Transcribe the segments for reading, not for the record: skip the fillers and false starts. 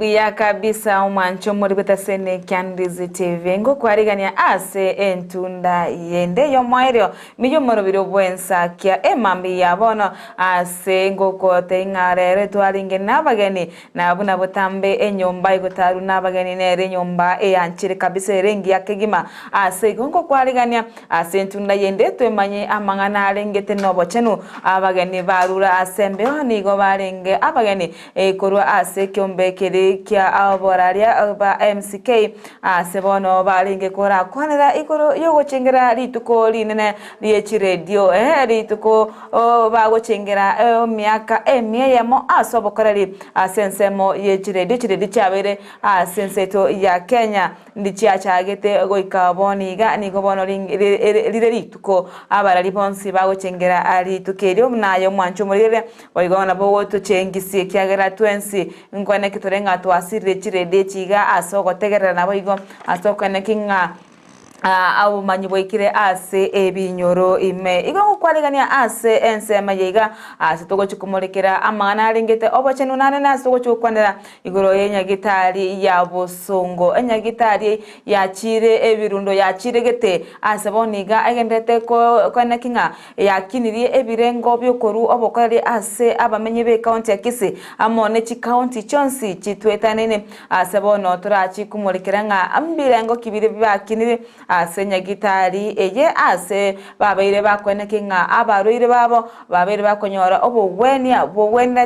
Buya kabisa umwancho muri betasene Ndizi TV ngo kwarigania ase entunda yende yo mwairo miyo morobiro bwensa kya emambi yabono ase ngo kote ngarere twaringe nabageni nabuna butambe enyomba igotaru nabageni nere nyomba eyanchire kabisa erengi yakegima ase ngo kwarigania ase entunda yende twemanye amangana arengete nobochenu abageni barura asembe nigo barenge abageni KORWA ase kyombe kiri kia aboraria ba MCK sebono balinge kora kwanera ikoro yogo chengera rituko linene liechi radio rituko bago chengera miaka emie yamo asobokorari sensemo yechi radio chiredi chabere senseto ya Kenya ndichiachagete goikaboni ga nigobono lire rituko abarari bonsi bago chengera ritukerio nayo mwancho murire boigona bogo to chengisi kiagera twensi ngwane kitorenga twasire chirede chiga asoko tegerera nabo igo asoko nekinga au manyiboikire ase ebinyoro ime igo kwaligania ase ensema yiga ase togo chikumurikira amana ringete OBOCHENU nane na sogo chukwanira igoro yenyagitari ya bosongo enyagitari ya chire ebirundo ya chire gete ase boniga agendete ko nekinga ya kinirie ebirengo byokoru obokorari ase abamenye be county ya Kisii amone chi county chonsi chitweta nene ase bono turachi kumurikira nga ambirengo kibire bakinire asenya gitari eye ase babaire bakweneke nga abaruire babo babaire bakonyora obogwenia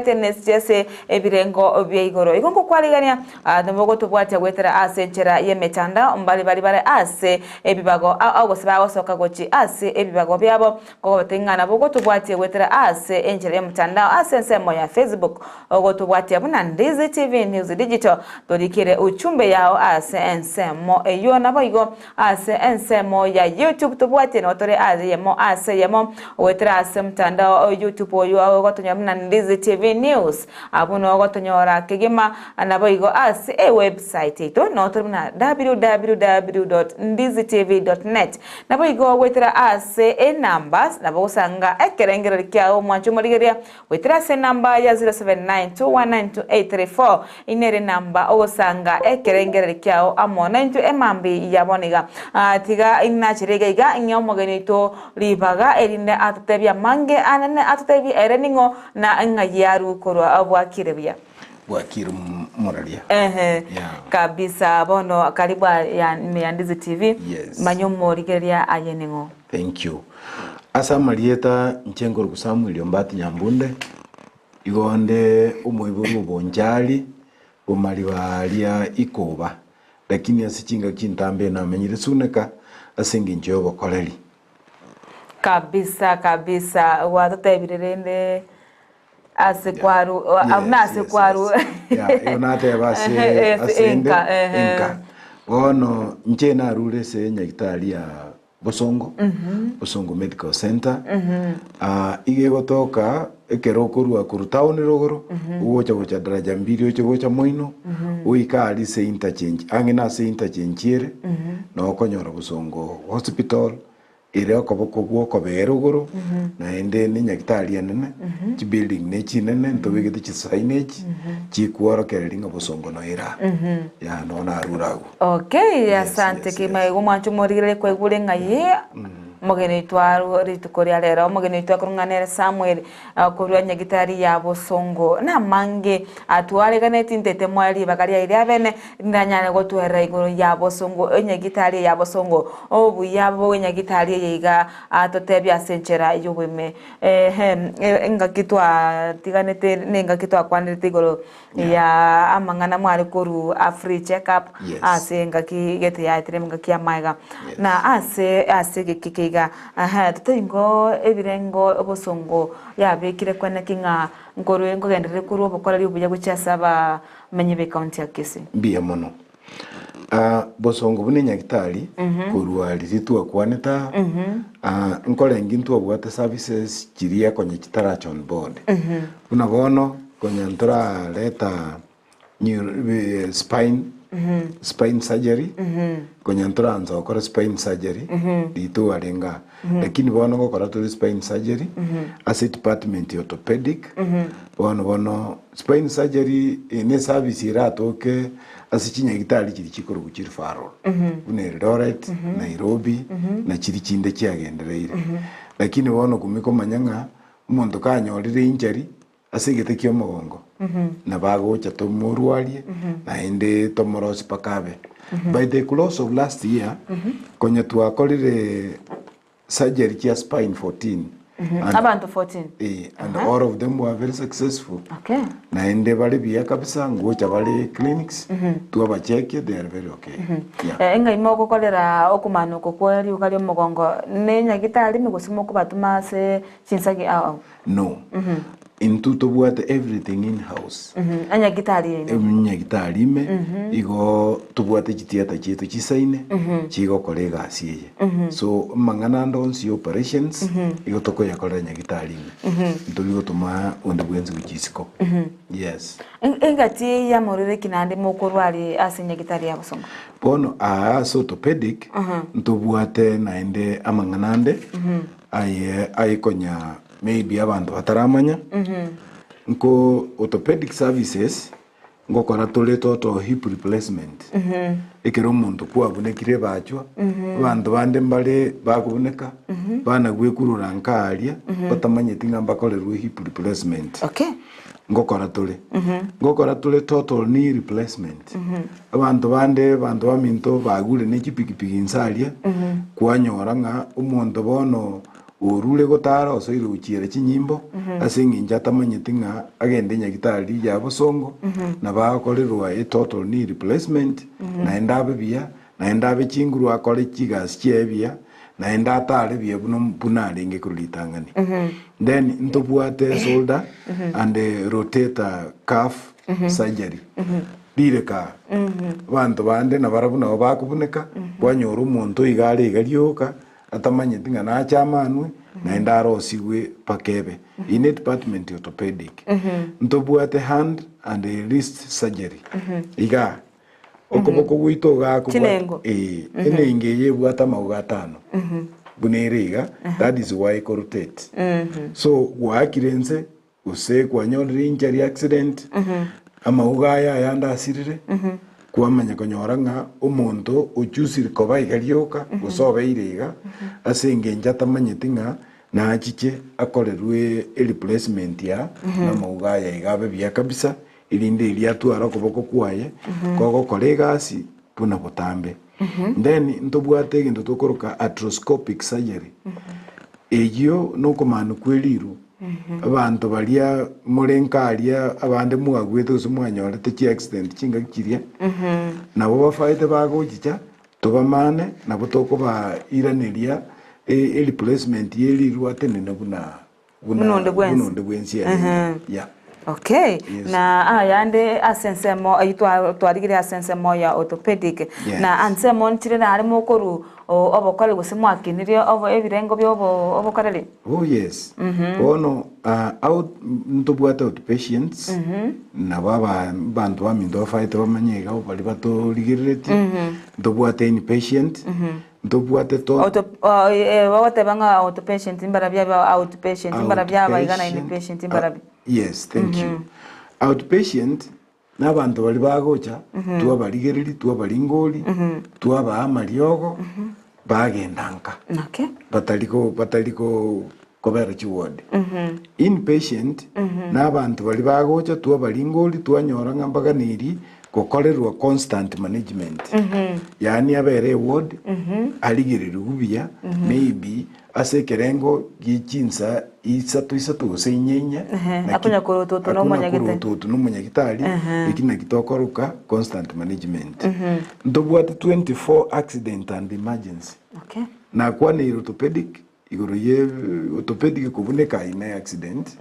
tenese ebirengo by'igoro igongo kwaligania ndogo tubwate gwetera ase nchera yemetanda mbali bali ase ebibago agosaba osoka gochi ase ebibago byabo ko tengana bogo tubwate gwetera ase enchera yemetanda ase nsemo ya Facebook ogo tubwate buna Ndizi TV News Digital dorikire uchumbe yao ase nsemo eyo naboigo ase ensemo ya YouTube tubwate notore aziyemo aseyemo wetera ase mtandao YouTube oyo gotonya mna Ndizi TV News abuno gotonyora kegema anaboigo ase website ito notore mna www.ndizitv.net naboigo wetera ase numbers nabosanga ekerengero kyao mwancho murigeria wetera ase number ya 0792192834 inere number osanga ekerengero kyao amona into emambi yaboniga tiga inachirega iga inyomogenito libaga erinde atutebya mange anane atutebya ereningo na ngayaru KORWA abwakirebya bwakiru moralia kabisa bono karibu ya Ndizi TV yes. Manyomo rigeria ayeningo thank you asa marieta nchengo rukusamu OMBATI nyambunde igonde umuiburu bonjali umalibalia ikoba lakini asichinga kintambe na menyire suneka asingi njobo koleri kabisa watotebirende asekwaru amna asekwaru ya yonate base asenga inka ono nchena rule se nyagitari ya Bosongo Bosongo Medical Center ige gotoka ekero KORWA kuru town rogoro ugocha gocha daraja mbiri ocho gocha moino uikari se interchange angena se interchange no konyora Bosongo hospital ire okoboko gwoko berogoro na ende ni nyagitari anene chi building ne chinene ntobigete chi signage chi kuoro kereringa Bosongo no ira ya no na rurago okay asante kima ego mwancho morire kwegure ngaye mogeni twaru ritukoria lero mogeni twakurunganere Samuel KORWA nyagitari ya Bosongo na mange atwale kaneti ntete mwali bakaria ire abene ndanyane gotwera igoro ya Bosongo nyagitari ya Bosongo obu yabo nyagitari yiga atotebya senchera yubime ngakitwa tiganete nengakitwa kwanete igoro ya amangana mwali koru free check up ase ngaki gete ya itre ngaki amaiga na ase gikike tutingo ebirengo Bosongo yabekire kwenekinga ngorwe ngogendere kuri obukorari ubuya gucyasaba menye be county ya Kisii mbiye mono Bosongo bune nyagitari KORWA lititua kwaneta nkole ngintu obwata services kiria konye kitaracha on board unabono konye ntora leta spine spine surgery konyantoranza okora spine surgery dito arenga lakini bono gokora to spine surgery as department orthopedic bono spine surgery ne service iratoke asichinya gitari kiri chikoro gukiri faro une Eldoret Nairobi na kiri kinde kyagendereire lakini bono kumiko manyanga umuntu kanyorire injury asigete kyo mugongo na bagocha to murwarie na inde to morosi pakabe by the close of last year konya twakorire surgery kia spine 14 abantu 14 and all of them were very successful. Okay. Na inde bali biya kabisa ngocha bali clinics tuaba check they are very okay. Enga imoko kolera okumano kokweri ukali mugongo nenya gitari migosimo kubatuma se chinsagi au. No. Into to what everything in house. Anya gitari me igo to what theater cheto chisaine chigo kolega asiye. So mangana ndonsi operations igo toko ya kolenya gitari me. Into igo tuma onde bwenzi kuchisiko. Yes. Engati ya morire kinande mokorwali asinya gitari ya bosongo. Bono orthopedic into buate na ende amanganande ai konya maybe abantu bataramanya nko orthopedic services ngo kora tole toto hip replacement ekero muntu kwabonekire bachwa abantu bande mbale bakuboneka bana gwekurura nkaria batamanyete ngamba kolerwe hip replacement. Okay. Ngo kora tole total knee replacement abantu bande bantu baminto bagure n'ekipikipiki insalia kwanyora nga umuntu bono urule gotara osoire uchiere chinyimbo asinginja tamanyete nga agende nyagitari ya bosongo na bakorerwa total knee replacement na endabe bia na endabe chinguru akore chigas chiebia na endata bia bunare nge kurulitangani then ntobuate shoulder and rotator cuff surgery direka bantu bande na barabuna bakubuneka kwanyora umuntu igare igarioka atamanyete nga nachamanwe na endaro siwe pakebe in department orthopedic ntobuate hand and wrist surgery iga okoboko gwito gako ene ingeye bwata maugatano buneriga that is why rotate so wakirenze use kwanyora injury accident ama ugaya yanda asirire kwamanya konyora nga umuntu uchusire koba igarioka gusobe irega asengenja tamanyete nga na achiche akorerwe replacement ya na maugaya igabe bya kabisa ilinde ilia twara kuboko kwaye kogo kolegasi puna botambe then ntobwate gintu tokoroka arthroscopic surgery ejo noko manu kweliru abantu balia murenkaria abande muagwete usumwanyorete chi accident chinga kiria nabo bafaite bagochicha tobamane nabo toko ba iraneria replacement yeliru atenene bunonde bwensi ya. Okay. Yes. Na yande asensemo ayitwa twarigire asensemo ya orthopedic. Yes. Na ansemo ntire na harimo koru obokole gusimo akinirie obo ebirengo byo obokorere. Oh yes. Ono out ntobwata outpatients na baba bantu bamindo fight bamanyega obali batorigireti ntobwata inpatient ntobwate to wawate banga outpatient imbarabya ba outpatient imbarabya bayigana inpatient imbarabya. Yes, thank you. Outpatient n'abantu bali bagocha tuabaligereri tuabalingoli tuaba amaliogo bagendanka. Okay. Bataliko kobera chiward. Inpatient n'abantu bali bagocha tuabalingoli tuanyora ngambaka niri kokorerwa constant management. Yani abere ward aligereri gubia maybe asekerengo gichinsa isatu gusenyenya akunya kurututu no munyagitari ikina kitokoroka constant management ndobwate 24 accident and emergency. Okay. Na kwa ni orthopedic igoro ye orthopedic kubuneka ina accident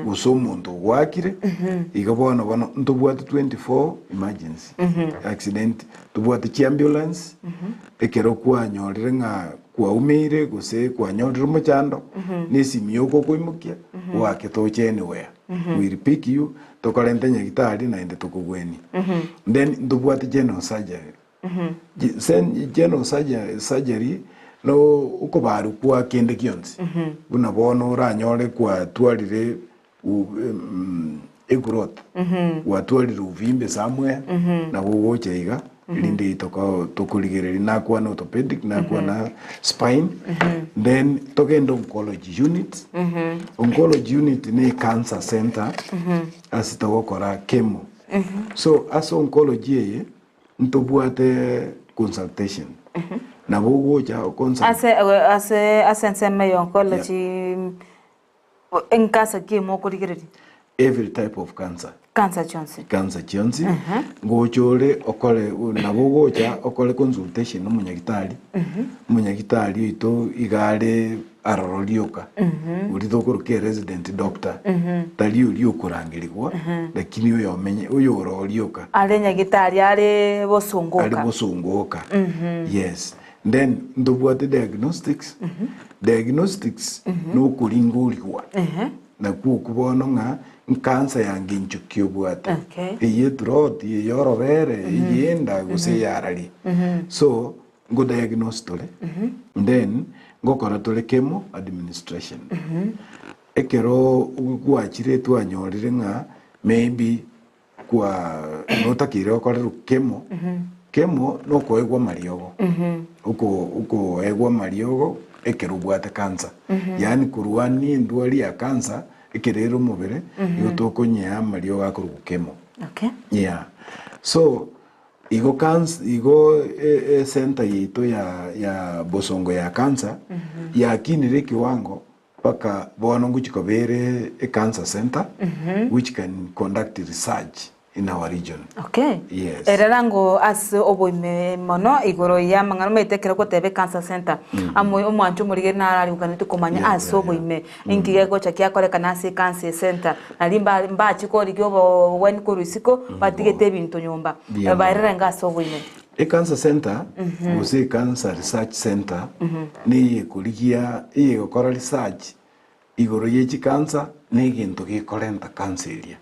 usomuntu wakire igabona bano ndobwate 24 emergency accident tubwate chi ambulance ekero kwa nyorire nga kwa umire gose kwa nyorire mochando nesimiyoko kwimukia wake tochene wea will pick you tokorente nyagitari na ende tukugweni then ndubwate general surgery general surgery no ukobaru kwa kende kionzi buna bono uranyore kwa twarire egrowth watwarire uvimbe somewhere na wogocheiga linde tokuligereri na kwa na orthopedic na kwa na spine then togenda oncology unit oncology unit ni cancer center asitogokora chemo so as oncology ye ntobwate consultation na bogocha consult ase nseme oncology en cancer chemo kuligereri every type of cancer cancer chionsi ngochore okole nabogocha okole consultation umunyagitari ito igare arororioka ulithokuruke resident doctor tali uliokurangirigwa lakini uyo menye uyo urorioka ale nyagitari ale bosongoka yes then ndobwate diagnostics no kuringurigwa na kubona nga cancer yange nchukio bwate iye throat iye yorobere iyenda guse yarari so go diagnose tole then go kora tole chemo administration ekero gwachire twanyorire nga maybe kwa notakire okore chemo no koegwa mariogo uko egwa mariogo ekero bwate cancer yani kurwani ndwari ya cancer ekerero mubere yotokonya mario gakuru chemo yeah so igo center yito ya bosongo ya cancer yakinire kiwango paka bono nguchikobere a cancer center which can conduct research in our region. Yes. Erango as oboime mono igoro ya mangano metekera ko tebe cancer center. Amo omwancho muri na ari ukanite komanya as oboime ingige gocha kya kore kana se cancer center. Nalimba mbachi ko rigyo wen ko risiko batigete bintu nyomba. Bairera ngaso oboime. A cancer center was a cancer research center ni kurigia gukora research igoro yechi cancer ni gintu gikorenta cancer iria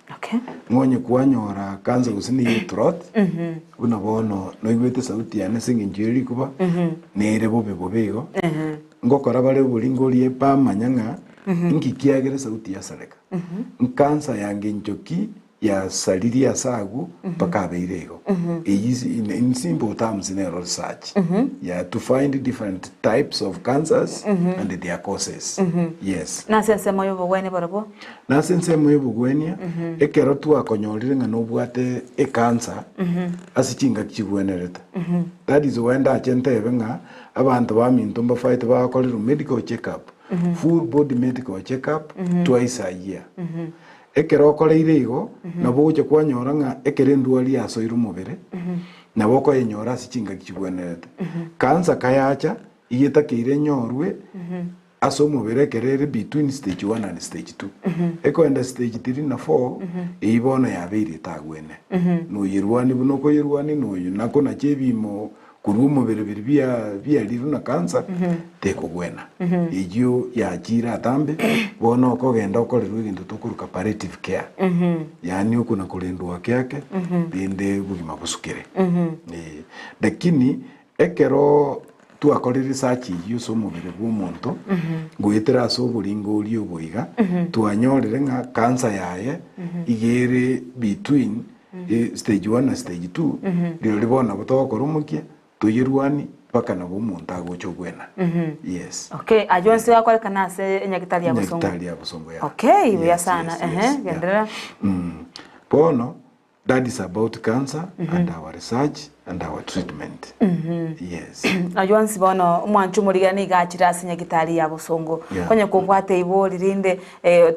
ngonye kwanyora cancer gusini throat una bono no ibete sauti ya nesing injury kuba nere bobego ngokora bare buringorie pa manyanga ngikiagere sauti ya sareka cancer yange njoki ya saliri ya sagu paka beirego in simple terms in research to find different types of cancers and their causes yes na sense moyo bugweni barabo na sense moyo bugweni ekero tu akonyorire ngano bwate e cancer asichinga kigwenereta that is when da chentebe nga abantu baminto mba fight ba kolero medical check up full body medical check up twice a year ekero koleire igo nabo goche kwanyora nga ekere ndwali yaso irumubere nabo ko yenyora sichinga kigwenerete kansa kayacha iyeta kire nyorwe aso mubere kerere between stage 1 and stage 2 eko enda stage 3 na 4 ibona yabire tagwene no yirwani bunoko yirwani no nako na chebimo kurumo bia liru na kansa teko gwena ijyo yajira tambe bono ko genda okorerwe gintu tukuruka palliative care yani uko na kulendwa kyake binde bugima busukire lakini ekero tu akorere research yuso mubire bw'umuntu gwetera so buringo uri oboiga tuanyorere nga kansa yaye igere between stage 1 na stage 2 rero libona butokorumukia tuyirwani paka na bumuntu agochogwena yes ajonse akore kana se nyakitali ya bosongo ya we are sana gendera pono that is about cancer and our research and our treatment yes ajonse bono mwanchu murigani gachira se nyakitali ya bosongo konye kubwate ibo lirinde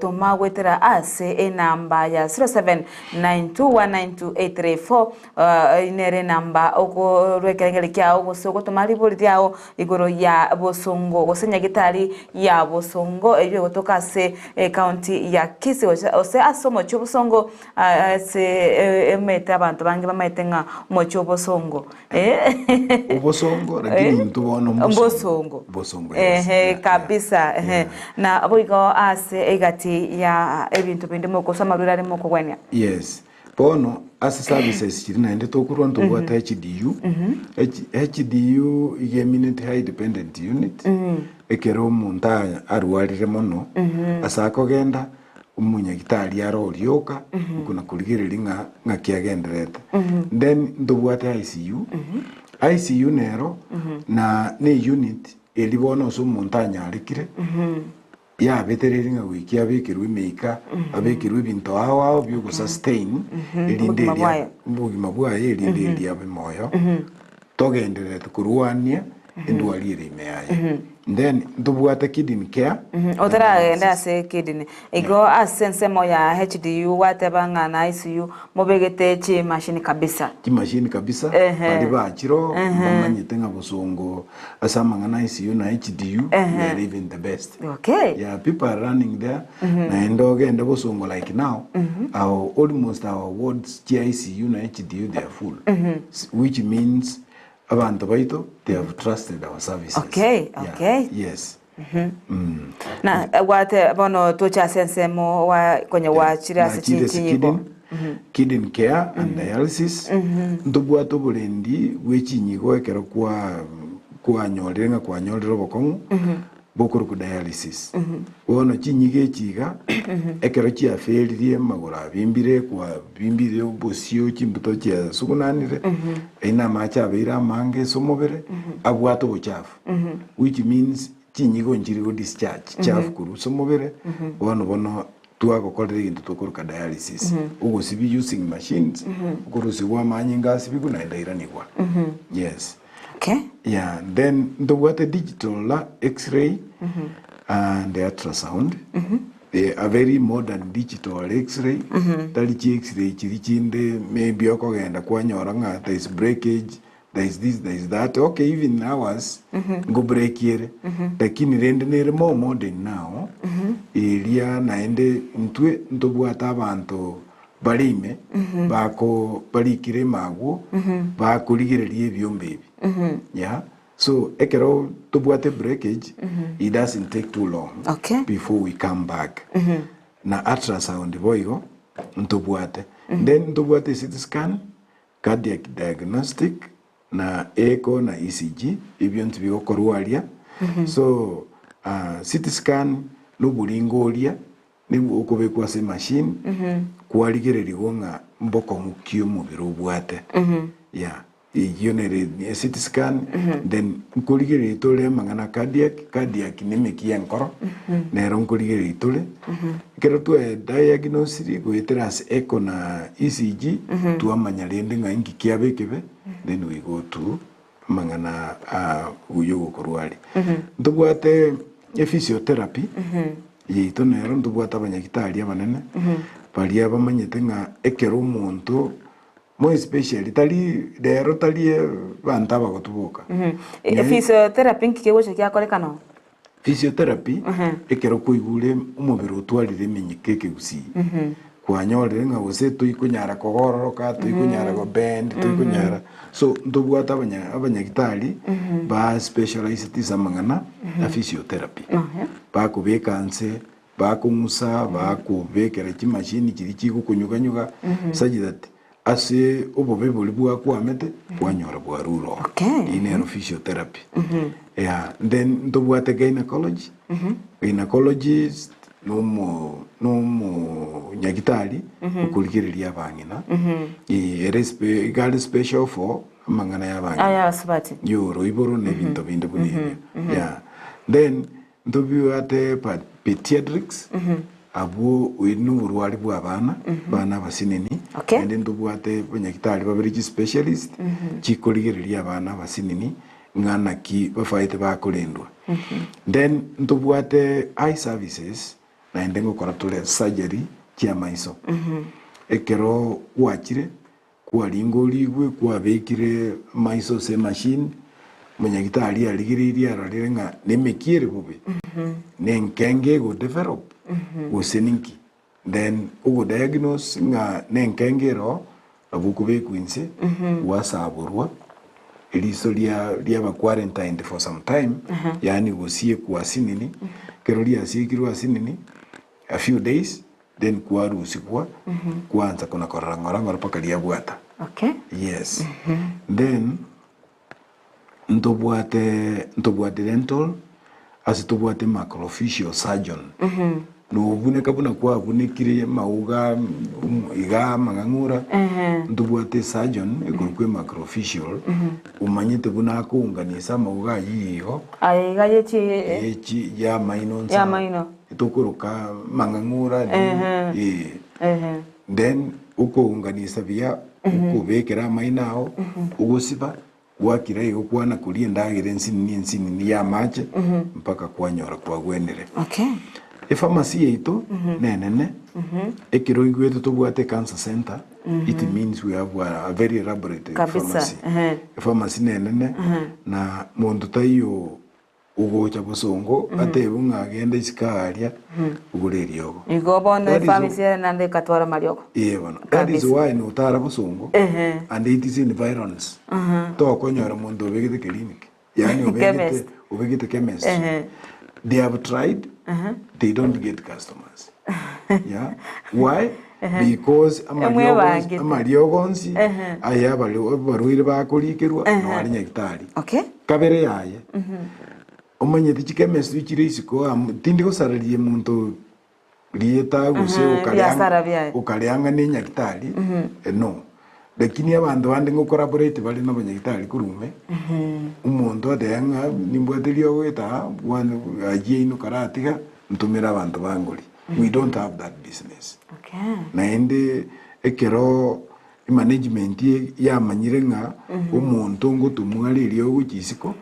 tomagwetera ase enamba ya 0792192834 inere namba ogo rwekerengere kyao bosongo tomali boli yao igoro ya bosongo gosenya gitari ya bosongo eyo gotoka se county ya Kisii ose asomo chobosongo se emete abantu bangi bamaitenga mocho bosongo Bosongo. Bosongo lakini mtubono Bosongo. Bosongo. Kabisa. Na aboigo ase egati ya ebintu bindi moko samarurare moko gwenya. Yes. Bono as services chirina ende tokurwa ntobwata HDU. HDU igeminate high dependent unit. Ekero munta arwarire mono asako genda umunyagitari arorioka kuna kuligirira nga kiagenderete. Then ntobwata ICU. ICU nero na ne unit elibono so montanya alikire ya betereri nga wiki abekirwe meika abekirwe bintu aho byo go sustain elindeli mbugima bwaye elindeli abemoyo togendere tukuruania endwalire imeaye. Then ntubwata kidney care. Otara enda se kidney ego asense mo ya HDU watebanga na ICU mobegete chi machine kabisa. Chi machine kabisa bali bachiro bamanyite nga Bosongo asamanga na ICU na HDU they are even the best. Okay. Yeah, people are running there na endoge enda Bosongo like now almost our wards ICU na HDU they are full. Which means abantu baito they have trusted our services. Okay. Yes. Na wate bono tocha sense mo wa kwenye wa chira se kidney care and dialysis. Ndobwa to bulendi wechinyigo ekero kwa nyolera bokongo bokoro ku dialysis. Wono chinyige chiga ekero chia feririe magora bimbire obosio chimbuto chia sugunanire ina macha beira mange somobere abwato bochafu, which means chinyigo njiri go discharge chafu kuru somobere bono tuagokorera into tokoruka dialysis ugosibi using machines ukorosibwa manyinga sibigu na ndairanigwa. Yes. Okay. Yeah, then the water digital X-ray and the ultrasound. They are very modern digital X-ray. Talichi X-ray chirichinde maybe okogenda kwanyora nga there is breakage, there is this, there is that. Okay, even ours go break here. Lakini rende nere more modern now. Ilia naende ntwe ntobwata abantu balime bako balikire mago bakurigirerie ebyombe. Yeah. So ekero tobwate breakage it doesn't take too long before we come back. Na ultrasound boigo ntobwate. Then ntobwate CT scan, cardiac diagnostic na echo na ECG ibyo byo korwalia. So CT scan no bulingolia ni okobekwa se machine kwaligererigo nga mboko mukio mubiro bwate. Yeah. Yonere CT scan then nkuligere itole mangana cardiac nemeki yankoro nero nkuligere itole kero tu diagnosis go iteras echo na ECG tu amanya lende nga ingi kiabekebe then we go to mangana uyo korwali ndubwate physiotherapy yito nero ndubwata abanyagitari abanene bali abamanyete nga ekero umuntu more especially tali bantaba gotubuka. Physiotherapy nkikigo kyakorekano. Physiotherapy ekero kuigure umubiri utwarire menyike Gusii. Kwanyorere nga gose tuyikunyara kogororoka tuyikunyara go bend tuyikunyara. So ndobwata abanyagitari ba specialized samangana na physiotherapy. Ba kubekanse bakumusa bakubekera kimashini kiri kigukunyuganyuga such that ase obobe boli bwa kwamete wanyora bwa ruro. Inero physiotherapy. Yeah, then ndobwate gynecology. Gynecologist no nyagitari ukulikireria abangina. Gali special for mangana y'abangina. Aya sabati. Yoro iboro ne bintu binde bunini. Yeah. Then ndobwate pediatrics. Abu winu urwari bw'abana bana basinini and ndubwate banyagitari babiri specialist chikoligereria abana basinini ngana ki bafaite bakolendwa. Then ndubwate eye services na ndengo kora tole surgery kia maiso ekero wachire kwa lingoligwe kwa bekire maiso se machine munyagitari aligiriria ararenga nemekiere bube nenkenge go develop useninki then ugo diagnose nga nenkengero abukube kwinse wasaburwa iliso lia ba quarantined for some time yani Gusii kwa sinini kero lia sikirwa sinini a few days then kwaru usikwa kwanza kuna korangorangora paka lia bwata. Okay. Yes. Then ntobwate rental as tobwate macrofacial surgeon. No bune kabuna kwa bune kire mauga iga mangangura ntobwate surgeon ekurukwe macrofacial umanyite buna kuunganisa mauga yiho aiga yechi ya maino itukuruka mangangura then uko unganisa bia uko bekera mainao ugusiba wakira igukwana kuria ndagire nsini ya mache mpaka kwanyora kwa gwenere. Okay. Pharmacy yetu nenene ekiro igwetu tubwate cancer center it means we have a very elaborate pharmacy. Pharmacy nenene na mundu tayo ugocha bosongo atebu ngagenda isikaria ugurerio igobone pharmacy nande katwara mariogo that is why no tara bosongo and it is in violence to konyora mundu obegite clinic yani obegite chemist they have tried they don't get customers. Yeah, why? Because amariogonsi aya baruire bakurikirwa no ari nyagitari. Okay. Kabere yaye omanye chemist wichire isiko tindi gusararie muntu rieta guse ukarianga ni nyagitari no lakini abantu bandi ngo collaborate bali no nyagitari kurume umuntu adenga nimbwatirio gwita bwana aje ino karatiga ntumira abantu banguri. We don't have that business. Okay. Na ende ekero management ya manyirenga umuntu ngo tumwali rio guchisiko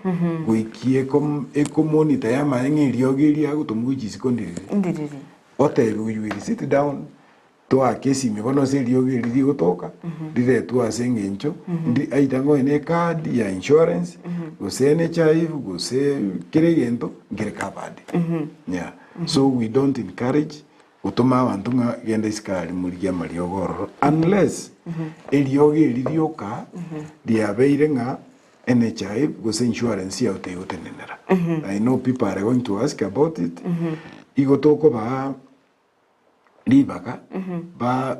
wikie eko monitor ya manye rio giria gutumu guchisiko ndiriri oteru we sit down to akesi mibono se rio giria gutoka dire tu asengencho ndi aitango ene card ya insurance gose NHIF gose kiregento ngire kabadi. Yeah. So we don't encourage utoma abantu ngenda iskali muri mariogoro unless elioge lirioka diabeire nga NHIF gose insurance ya utenenera. I know people are going to ask about it. Igotoko ba libaka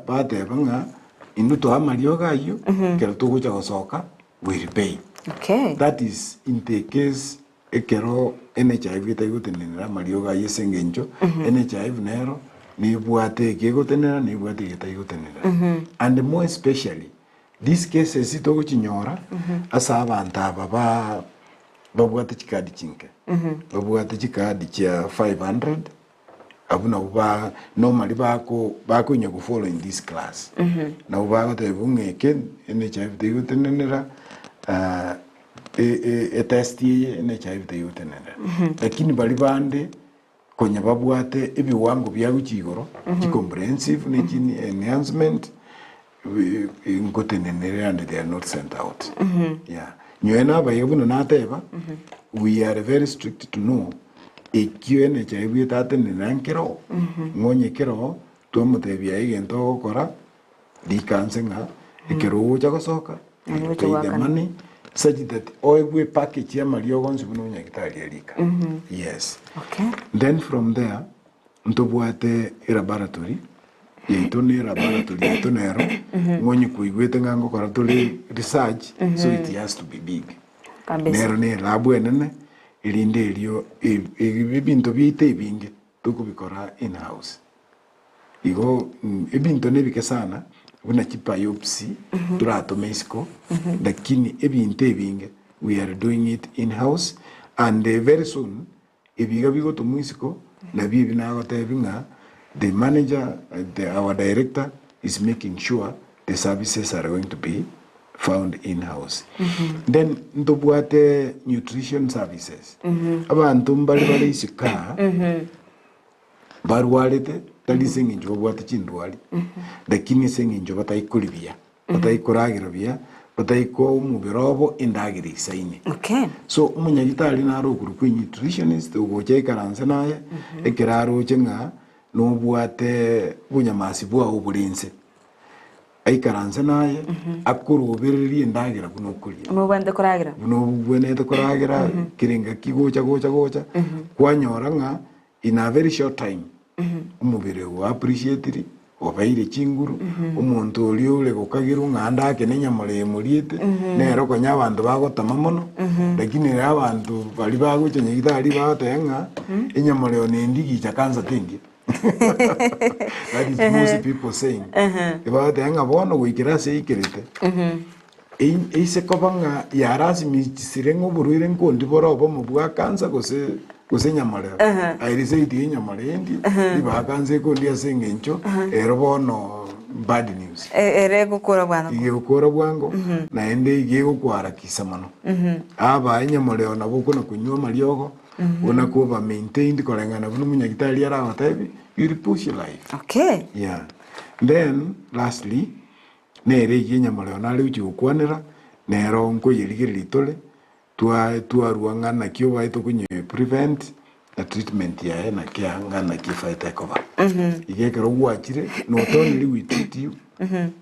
ba tebanga inuto amarioga yo kero tugucha gosoka we repay. Okay. That is in the case ekero NHIF gitaigutenera marioga yesengencho NHIF nero ni bwate kegotenera ni bwate gitaigutenera and more especially these cases itogo chinyora asa abantu aba babwate chikadi chinke babwate chikadi cha 500 abuna uba normally bako nyago follow in this class na uba tebungeke NHIF gitaigutenera testi NHIF teyutenera lakini bali bande konya babwate ebiwango bya guchigoro comprehensive n'ikini enhancement ngotenenera and they are not sent out. Yeah, nywena bayebuno nateba we are very strict to know ekyo NHIF tatenena nkero ngonye kero twamutebya igento gukora dikansenga ekero cha gosoka the money such that oigwe package ya mariogonsi buno nyagitari alika. Yes. Okay. Then from there ntobwate laboratory yeito ni laboratory yeito nero ngonyi kuigwete ngango kora tuli research so it has to be big. Nero ni labu enene ilinde elio ibinto bite ibinge tukubikora in house. Igo ibinto nebike sana una chipa yopsi turato Mexico lakini ebinte binge we are doing it in house and very soon ebiga bigo to Mexico na bibi na gotebinga the manager our director is making sure the services are going to be found in house. Then ndobwate nutrition services abantu mbali isika barwalete talisengi njo bwate chindwali lakini sengi njo bataikulibia bataikuragira bia bataiko umubirobo indagiri saini. Okay. So umunyagitari naro ku nutritionist ugoche karanze naye ekiraro chenga no bwate bunyamasi bwa uburinse aikaranse naye akurubirerie ndagira buno kuria Mubende kuragira. buno bwenete kuragira kirenga kigocha gocha kwanyora nga in a very short time umubire wa appreciate obaire chinguru umuntu uri ule gukagiru nganda ake nenyamore muriete nero konya abantu bagotama mono lakini re abantu bali baguche nyigitari batenga inyamore onendigi cha kanza tingi. That is most people saying. Batenga bono gwikira se ikirite ise kobanga yarasi misirengo buruire nkondi bora obo mubwa kanza gose nyamare airise iti nyamare ndi ibakanze ko ndia sengencho ero bono bad news Ere gukora bwango. Ige gukora bwango na ende ige gukwara kisamano aba nyamare ona buko na kunywa mariogo ona ko ba maintained kolengana bunu munyagitari ara hotebi you push your life. Okay. Yeah. Then lastly nere ige nyamare ona ri ukwanira nero nko yirigiri tole tuaruanga na kio baito kunye prevent na treatment ya na kia ngana kifaita koba igekero gwachire no toni we treat you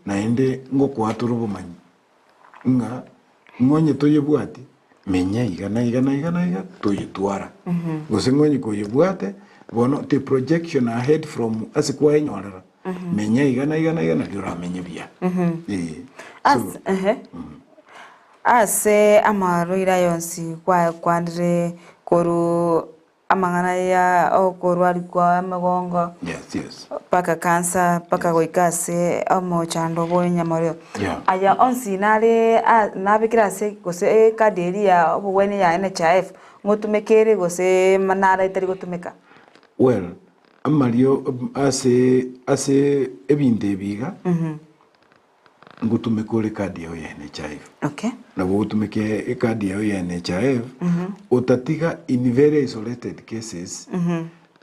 na ende ngo kwaturubo manyi nga ngonye toyebwati menya igana toyetwara gose ngonye koyebwate bono the projection ahead from asikwa enyorera menya igana lyora menye bia Ase amaroira yonsi kwandire koru amangana ya koru alikuwa magongo. Yes. Paka kansa, paka goikase amo chando bo nyamario. Aya onsi nale nabikira se gose kaderi ya obweni ya NHIF ngotumekere gose manara itari gotumeka. Well, amario ase ebinde biga. Ngutumekore kadi ya NHIF. Okay. Na ngutumeke kadi ya NHIF. Utatiga in very isolated cases.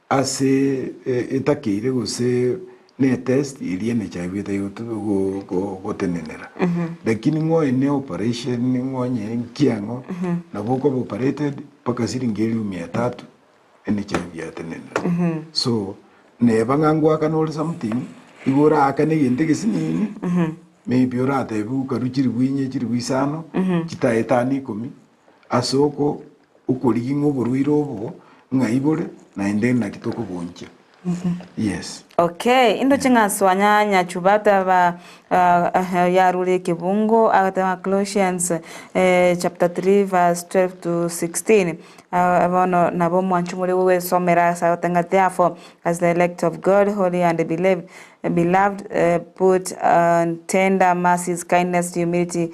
Ase etakire gose ne test ili NHIF ita gotenenera. Lakini ngo ene operation ngo nye kiango na boko operated paka siringeli 300 NHIF ya tenenera. So ne bangangwa kanol something igora akane yente kisinini. Maybe orate bu karuchiri bwinye chiri bwisano chitaetani 10 asoko ukoligingo buruiro obo ngaibore na ende na kitoko bonche. Yes. Okay, indo chinga swanya nyachubata ba yarule kibungo agata Colossians chapter 3 verse 12 to 16. Abono nabo mwanchumule wewe somera sa tanga therefore as the elect of God holy and beloved put tender mercies, kindness, humility,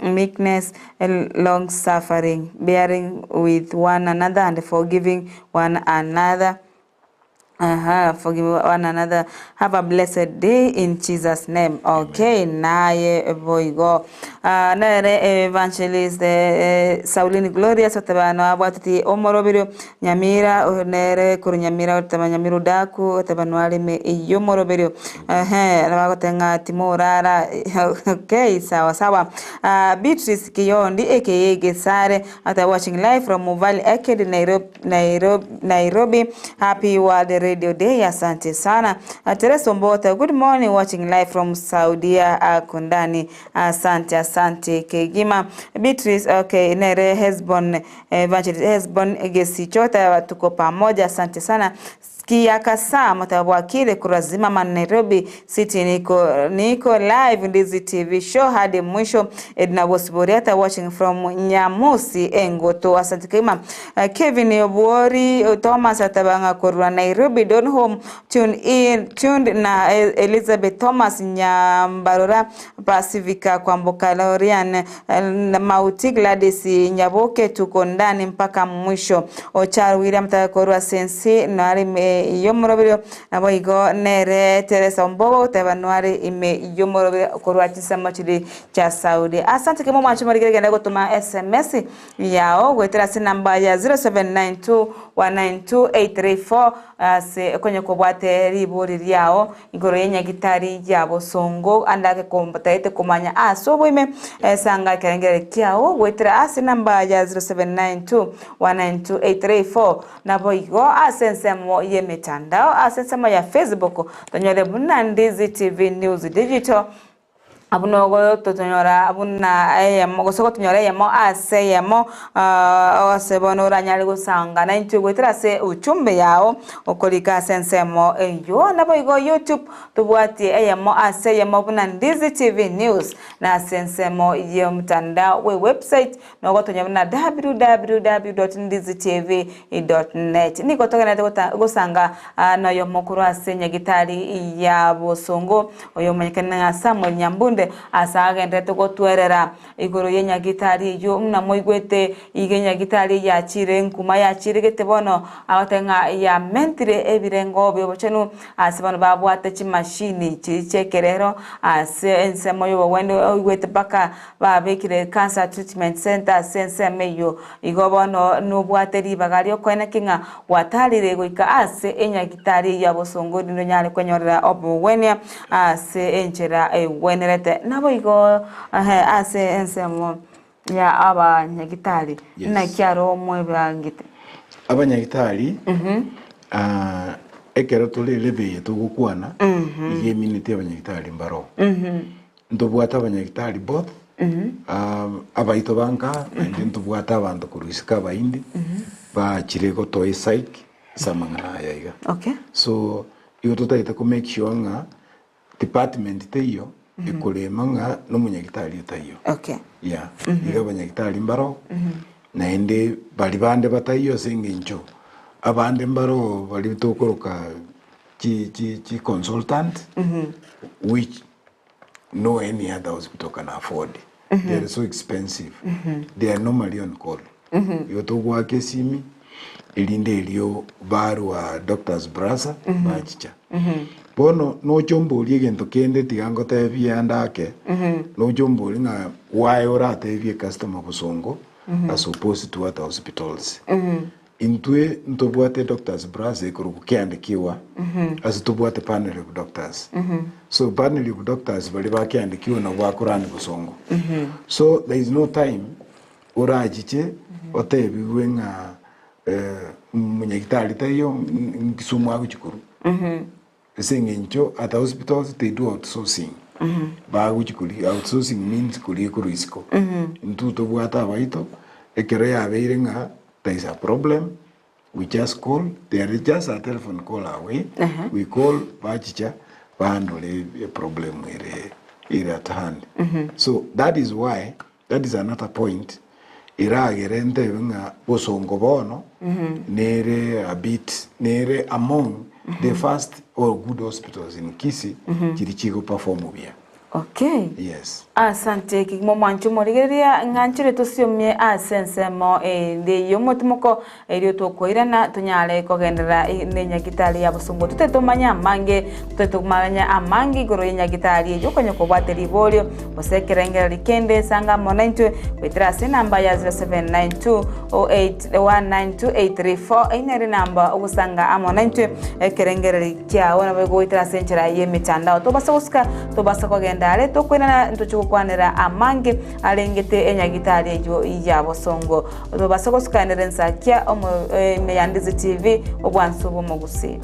meekness, long suffering, bearing with one another and forgiving one another. Forgive one another. Have a blessed day in Jesus' name. Okay, naye boigo. Nere evangelist Saulini Gloria sotabano abwatiti omorobiro Nyamira nere kuru Nyamira otaba Nyamiru daku otabanwali me yomorobiro. Nabagotenga timorara. Okay, sawa. Beatrice Kiyondi aka Gesare after watching live from Muvali Arcade Nairobi. Happy World Radio Day, asante sana. Teresa Mbota, good morning, watching live from Saudi Kundani. Asante Kegima. Beatrice, okay, nere Hesbon Gusii chota tuko pamoja, asante sana. Kiakasa mtabwakile kurazima Nairobi City niko live Ndizi TV show hadi mwisho. Edna Bosiboriata watching from Nyamusi Engoto, asante kima. Kevin Obuori Thomas atabanga korwa Nairobi Don Home tuned na Elizabeth Thomas Nyambarora Pacifica kwa Mbokalorian na Mauti Gladys Nyaboke tuko ndani mpaka mwisho. Ochar William takorwa sensi na yomorobiro naboigo nere Teresa Mbogo tabanwari ime yomorobiro korwachisa machiri cha Saudi. Asante kemo mwacho marigere gutuma SMS yao gwetera namba ya 0792192834 se kwenye kubwate ribori ryao igoro yenya gitari ya bosongo andake kompataite kumanya asobo ime sanga kerengere kyao gwetera namba ya 0792192834 naboigo asensemo ye mitandao asensemo ya Facebook tonyore buna Ndizi TV News Digital abunogo tonyora abuna eyemo gosoko tonyora eyemo ase yemo osebono ranyali gusanga na intu gwetira se uchumbe yao okolika sensemo eyo nabo igo YouTube tubwati eyemo ase yemo buna Ndizi TV News na sensemo ye mtandao we website nogo tonyabuna www.ndizitv.net niko tokana gusanga na yo mukuru ase nyagitari ya Bosongo oyo manyekana Samuel Nyambunde asagende tugotwerera igoro yenyagitari yo mna moigwete igenyagitari ya chire nkuma ya chire gete bono atenga ya mentire ebirengo BOCHENU asibano babwate chi machine chichekerero ase ensemo yo wende oigwete baka babekire cancer treatment center sense meyo igobono nubwate ribagari okwene kinga watalire goika ase enyagitari ya Bosongo dino nyale kwenyorera obwenya ase enchera wenerete nabo igo ase ensemo ya abanyagitari na kyaro mwe bangite abanyagitari ekero tuli lebe tugukwana iye minute abanyagitari mbaro ndobwata abanyagitari both abaito banka ndobwata abantu kurisika abaindi ba chirego toy psych samangana yaiga okay so igo tutaita ku make sure nga department teyo ikulema nga n'umunyagitari utayo okay yeah iga abanyagitari mbaro naende bali bande batayo singincho abande mbaro bali tokoroka chi consultant which no any other hospital can afford. They are so expensive. They are normally on call. Yotogwa kesimi ilinde ilio baru wa doctor's brasa bachicha. Bono no chombo liegento kende tigango tevia ndake. No chombo linga why ora tevia customer Bosongo as opposed to other hospitals. Intue ntobuate doctors brasa ikurukukiandikiwa as tobuate panel of doctors. So panel of doctors bali bakiandikiwa na wakurani Bosongo. So there is no time ora ajiche otebiwe nga munyagitari tayo nkisumu aguchikuru. Sengencho at hospitals they do outsourcing. Baguchikuri outsourcing means kuri kurisko. Ntu tobuata baito ekero ya beirenga there is a problem, we just call, there is just a telephone call away, we call bachicha handle a problem at hand. So that is why, that is another point, iragerente nga Bosongo bono, nere a bit, nere among the first or good hospitals in Kisii, chirichigo perform ubia. Okay. Yes. Asante kigmo manchu morigeria nganchire tusiomye asensemo de yomotumoko erio tokoirana tunyale kogendera nenyagitali ya Bosongo tutetomanya mange tutetomanya amangi goro yenyagitali yokonyo ko bateri bolio osekerengera likende sanga monento wetrase namba ya 079208192834 inere namba ubusanga amonento ekerengera likya ona bego wetrase nchira ye mitandao tobasoska kogenda tokwena ntochukwanira amange alengete enyagitali ejo ya Bosongo tobasokosukanira nsakya omo Ndizi TV obwansubo mu Gusii.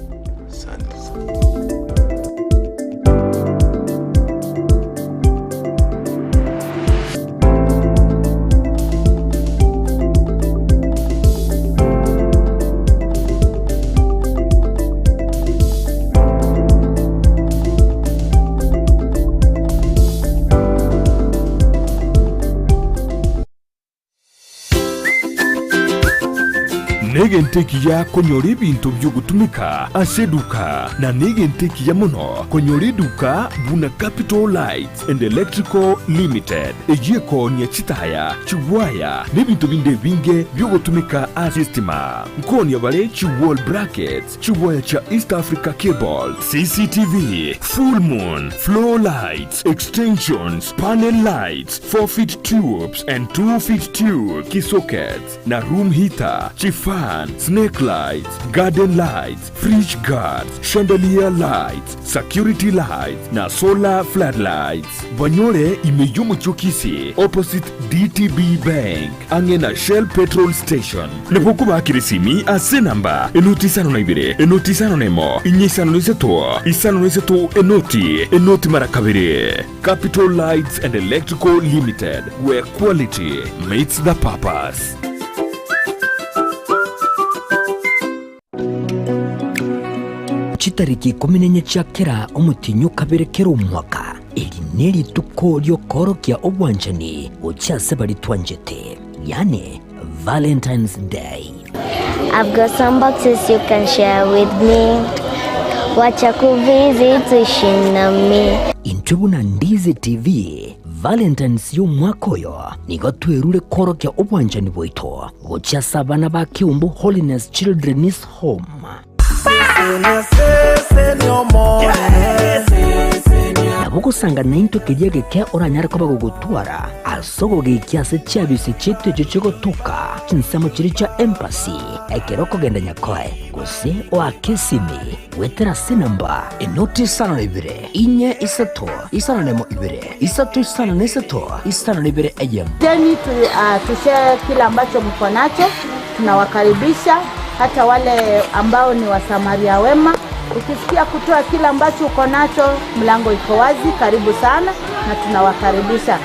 Negenteki ya konyori bintu byo gutumika aseduka na negenteki ya mono konyori duka buna Capital Lights and Electrical Limited ejeko ni chitaya chiwaya nebintu binde binge byo gutumika asistima nkoni yabale chiwall brackets chiwaya cha East Africa cable CCTV full moon floor lights extensions panel lights 4-feet tubes and 2-feet tube key sockets na room heater chifa fan, snake lights, garden lights, fridge guards, chandelier lights, security lights na solar floodlights. Banyore imeyumu chukisi opposite DTB Bank angena Shell petrol station. Nabuku bakirisimi ase namba enotisano na ibire enotisano nemo inyisano niseto enoti marakabire. Capital Lights and Electrical Limited, where quality meets the purpose. Chitariki 14 cia kera omutinyu kaberekera omwaka eri neri tuko lyokorokia obwanjani okyase balitwanjete, yani Valentine's Day. I've got some boxes you can share with me. Wacha kuvisit uishi na mi. Intubu na Ndizi TV Valentine's yo mwakoyo nigo twerure korokia obwanjani bwito gokyasa abana ba Kiumbu Holiness Children's Home. Nabugusanga nainto kidiage ke oranyara ko bagugutwara asogo gikyase cyabise cyete cyo tuka kinsamo kiri cha embassy ekeroko genda nyakoe gose o Kisii wetera sinamba enoti sana ibire inye isato isana nemo ibire isato isana nesato isana ibire ejem teni tushare kila ambacho mko nacho. Tunawakaribisha hata wale ambao ni wasamaria wema. Ukisikia kutoa kila ambacho uko nacho, mlango iko wazi, karibu sana na tunawakaribisha.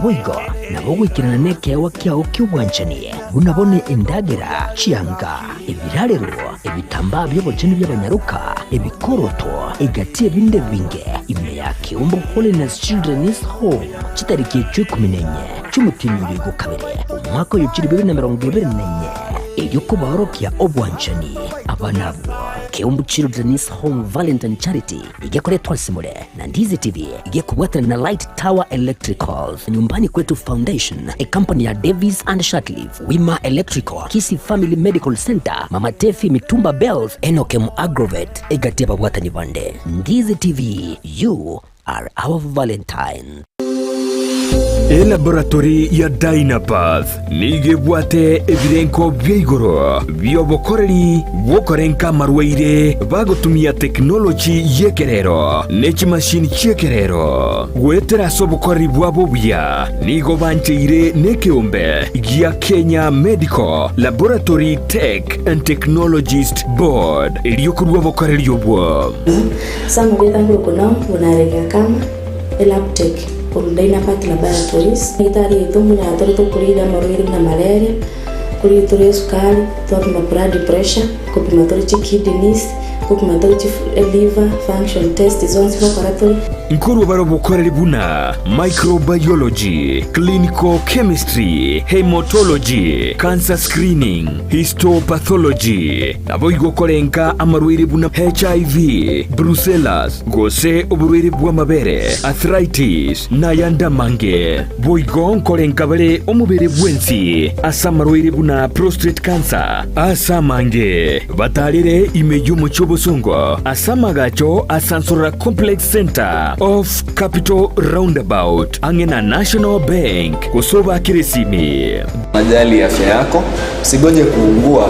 Wigo nabo wikirana neke wakyao ky'ubwanjani unabone endagera chianga ebirarero ebitamba by'obukene by'abanyaruka ebikoroto egati ebinde binge ime ya Kiumbu Holiness Children's Home chitariki 14 cy'umutinyu gukabere umwaka w'ibiciro 2024 eyokubahorokia obwanjani abanabo Kiumbu Children's Home Valentine Charity igekoretwa simule na Ndizi TV igekubwatana na Light Tower Electricals, Nyumbani Kwetu Foundation, a company ya Davis and Shatliff, Wima Electrical, Kisii Family Medical Center, Mama Tefi Mitumba Bells, Enokem Agrovet, egatia babwatani bande. Ndizi TV, you are our Valentine. Laboratory ya Dynapath nigebwate ebirenko by'igoro byobokoreri bokorenka marweire bagotumia technology yekerero n'ekimashini cyekerero gwetera sobokoreri bwabo bya nigo bancheire n'ekiumbe gya Kenya Medical Laboratory Tech and Technologist Board eliyokurwa bokoreri yobwo samugenda kuna unarega kama elaptech por Dynapath Laboratories itari itumu ya tori to kurida marwiri na malaria kuri tori sukari to blood pressure kupima tori kidneys kupima tori liver function test zones for correctly nkuru baro bokoreri buna microbiology, clinical chemistry, hematology, cancer screening, histopathology nabo igokorenka amarwiri buna HIV, brucellosis gose oburwiri bw'amabere, arthritis na yanda mange boigon korenka bale omubere bwensi asamarwiri buna prostate cancer asamange batalire imeyumo chobosongo asamagacho asansora complex center of Capital Roundabout angena National Bank kusoba kirisimi. Majali afya yako, usigonje kuungua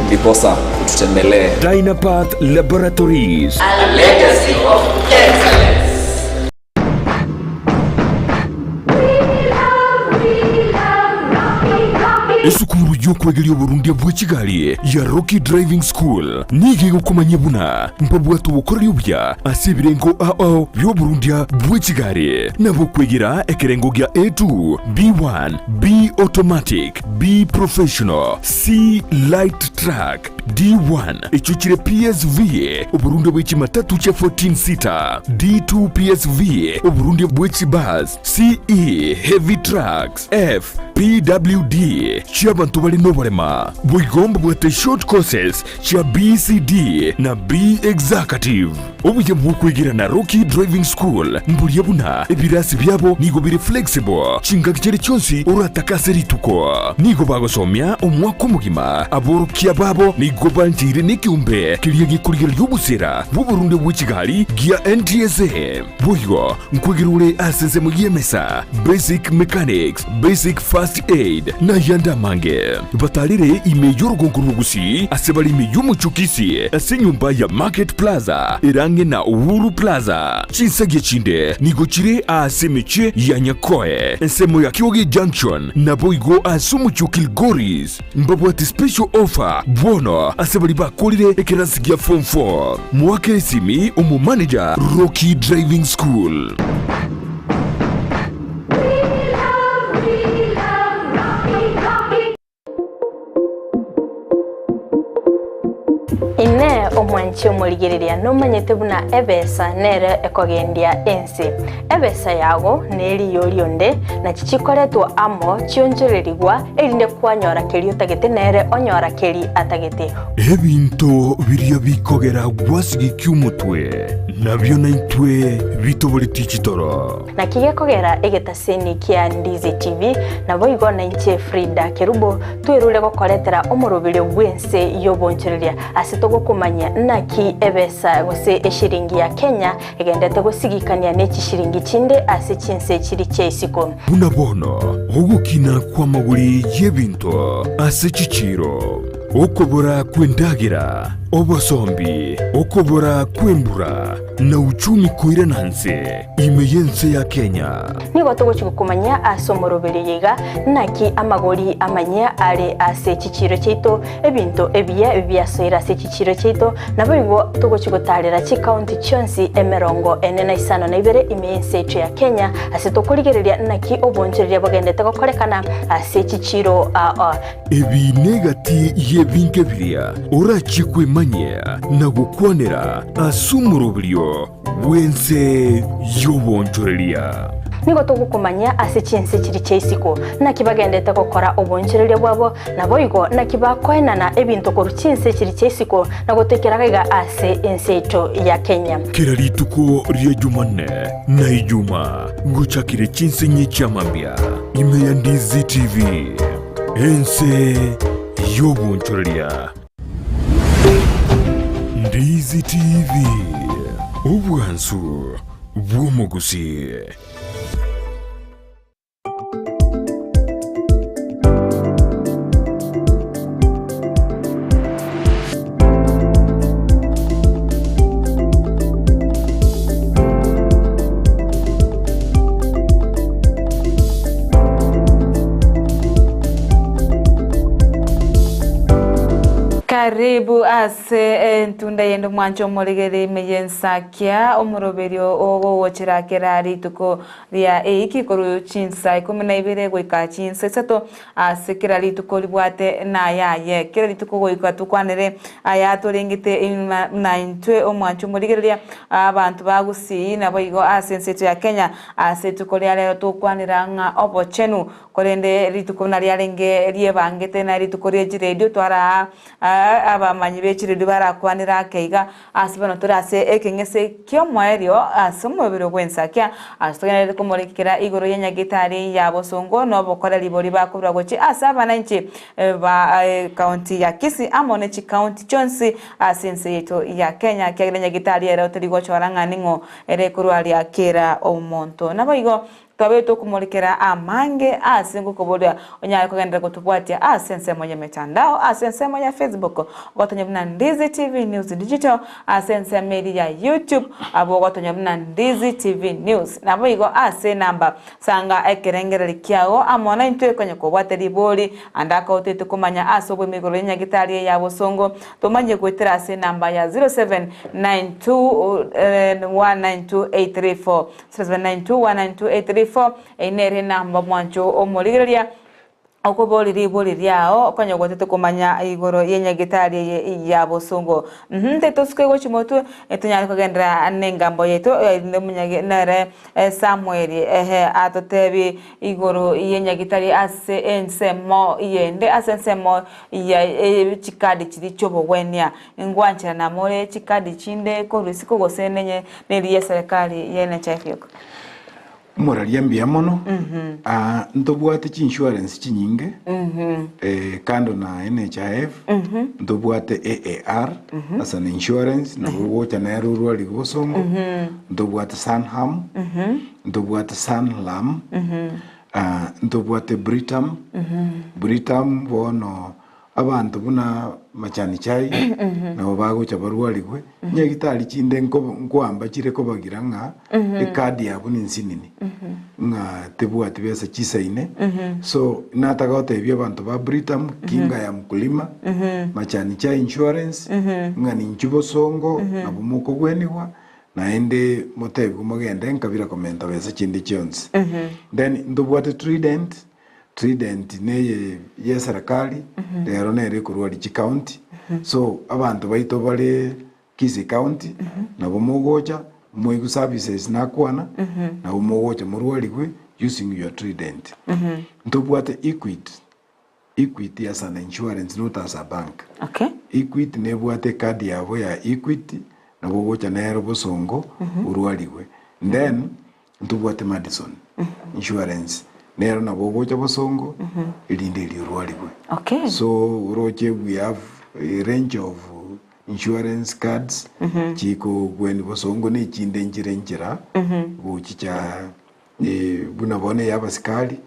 ndiposa tutembelee. Dynapath Laboratories, a legacy of excellence. esukuru y'okwegerya oburundi bw'ekigali ya Rocky Driving School nige gukomanya buna mpabwatu bukoreri obya asibirengo ao by'oburundi bw'ekigali nabo kwegera ekerengo gya A2 B1 B automatic B professional C light track D1 echuchire PSV oburundi bw'ekimatatu kya 14 seater D2 PSV oburundi bw'ekibus CE heavy trucks F PWD cy'abantu bali n'oburema bwigomba bwate short courses cya BCD na B executive obuye bw'okwigira na Rocky Driving School mbulye buna ebirasi byabo nigo biri flexible chingakichere cyonsi urataka rituko nigo bagosomya omwaka omugima aborokia babo nigo banjire n'ikiumbe kiriye gikurira y'obusera bw'Uburundi bw'Kigali gya NTSA bwoyo nkwigirure asenze mu yemesa basic mechanics basic first aid na yandama mange batarire imeyo rugongo Gusii asebali imeyo muchukisi ase nyumba ya Market Plaza irange na Uhuru Plaza chinsage chinde nigochire asemeche ya nyakoe ensemo ya Kiogi Junction na boigo asumucho Kilgoris mbabwati special offer bono asebali bakolire ekerasigia form 4 mwake simi umu manager Rocky Driving School. Ine omwanchi omurigereria nomanyete buna ebesa nere ekogendia ensi ebesa yago neri yorionde na chichikoretwa amo chionjorerigwa erinde kwanyora keri utagete nere onyora keri atagete ebinto biria bikogera gwasigi kyumutwe nabyo naitwe bitoboriti chitoro na kigekogera egetaseni kia Ndizi TV na boigo na inche Frida Kerubo twirule gokoretera omurubire bwense yobonchereria asitogo kumanya naki ebesa gose eshiringi ya Kenya egendete gusigikania neki shiringi chinde ase chinse chiri cheisiko unabono ogukina kwa maguri yebinto ase chichiro okobora kwendagira obosombi okobora kwembura na uchumi koira nanse imeyense ya Kenya nigo tugukumanya asomorobere yiga naki amagori amanya ari ase chichiro cheito ebinto ebiye byasoira ase chichiro cheito nabo tugukutarira chi county chonsi emerongo enena isano na ibere imeyense ya Kenya ase tokurigereria naki obonchereria bagendete gokorekana ase chichiro ebi negati yebinke biria orachikwe manya na gukwanira asumurubirio wense yobonchoreria nigo tugukumanya ase chinse chiri cheisiko nakibagendete gukora obonchereria bwabo nabo igo nakibakoenana ebinto koru chinse chiri cheisiko na gutekeraga ase enseito ya Kenya kira rituko ria Jumanne na Ijuma nguchakire chinse nyichamambia ime ya Ndizi TV ense yobonchoreria Ndizi TV ubwansu bw'omugusi. Karibu ase ntunda yendo mwancho moligere meyensakia omuroberio ogochera kerari tuko ria eiki koru chinsa 12 goika chinsa sato ase kerari tuko libwate na yaye kerari tuko goika tukwanere aya toringite na intwe omwancho moligere abantu bagusi nabo igo ase nseto ya Kenya ase tuko ria lero tukwanira nga OBOCHENU korende rituko na ria lenge rie bangete na rituko rie radio twara abamanyi bechire barakwanira keiga asibano turase ekengese kyo mwerio asomobiro gwensakia asogene kumurikira igoro yenyagitari ya Bosongo no bokora libori bakubra gochi asabana nchi ba county ya Kisii amone chi county chonsi asense yeto ya Kenya kegenya gitari era turigo choranga ningo ere kurwali akira omonto nabo twabe tukumurikira amange asingu kubodia onyari kugenda kutubwatia asense moja mitandao asense moja Facebook gotonya buna Ndizi TV News Digital asense media ya YouTube abo gotonya buna Ndizi TV News nabo igo ase namba sanga ekerengere kiao amona intwe kwenye kubwate liboli andaka otetu kumanya asobwe migoro nyagitari ya Bosongo tumanye kwetera ase namba ya 0792192834 0792192834 enere namba mwancho omoligeria okoboli liboli lyao kwanya gotete kumanya igoro yenyagitari ya Bosongo tetosike gochimoto etunyali kugendera nengambo yeto munyage nare Samuel atotebi igoro yenyagitari ase ensemo yende asensemo ya chikadi chiri chobo wenia ngwancha na more chikadi chinde ko risiko gosenenye neriye serikali yene chafyoko Moraria mbia mono ntobwate chi insurance chinyinge kando na NHIF ntobwate AAR as an insurance na wocha na rural Bosongo ntobwate Sanham ntobwate Sanlam ntobwate Britam. Britam bono abantu buna machani chai nabo bagocha barwaligwe nyagitari chinde nkwamba chire ko bagira nga ekadi yabo ninsinini nga tebwate besa chisaine so nataka bya abantu ba Britam kinga ya mkulima machani chai insurance nga ni Bosongo nabo muko gwenigwa naende motebi kumagenda nkabira komenta besa chindi chionse then ndobwate Trident neye yesarakali lero nere kurwali county so abantu baito bale Kisii county nabo mogocha moigu services nakwana nabo mogocha murwaligwe using your Trident ntobwate Equity as an insurance not as a bank. Okay. Equity nebwate kadi yabo ya Equity nabo gocha nero Bosongo urwaligwe then ntobwate Madison insurance nero nabo gocha Bosongo ilinde liurwaligwe. Okay. So uroche we have a range of insurance cards chiko gweni Bosongo ne chinde njirenjira gochicha buna bone yabasikali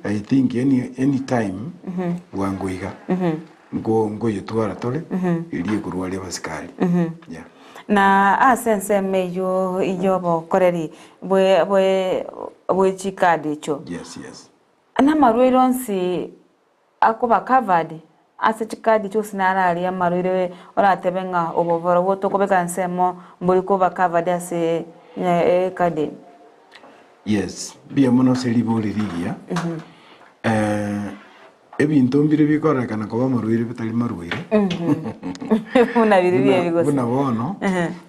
I think any time wangoiga ngo yetwara tole iliye kurwali abasikali yeah. Na asense meyo iyobo koreri bwe chikadi cho. Yes. Na marwironsi akoba covered ase chikadi cho sinarali ya marwire oratebenga obovoro woto kobeka nsemo mbuli koba covered ase kadi. Yes, bia mono seliboliria ebintu mbire bikorekana kuba marwire bitali marwire una biriye bigosi buna bono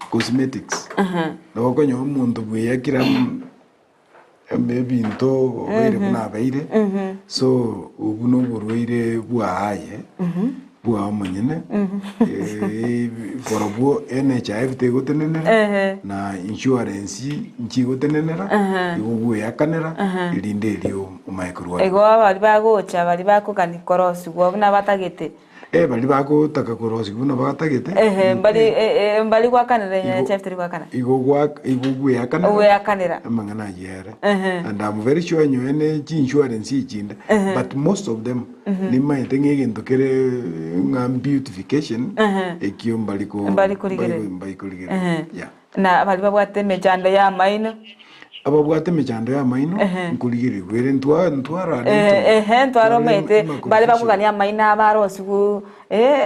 cosmetics nokonyo umuntu bweyakira ebintu obere buna baire so ubuno burwire bwaye bwa omanyene forbo NHIF tegotenenera na insurance nchigotenenera ibubu yakanera ilinde ilio micro ego bali bagocha bali bakokani korosi gwo buna batagete bali bagotaka korosi buna batagete bali kwakanera NHIF teri kwakana ibubu yakanera amangana yere and I'm very sure you insurance ichinda but most of them ni maite ngegento kere beautification ekyo mbali kurigere yeah na bali babwate mechando ya maino ababwate mechando ya maino nkurigere gwere ntwara ntwaro mete bali bakugani ya maina abarosi ku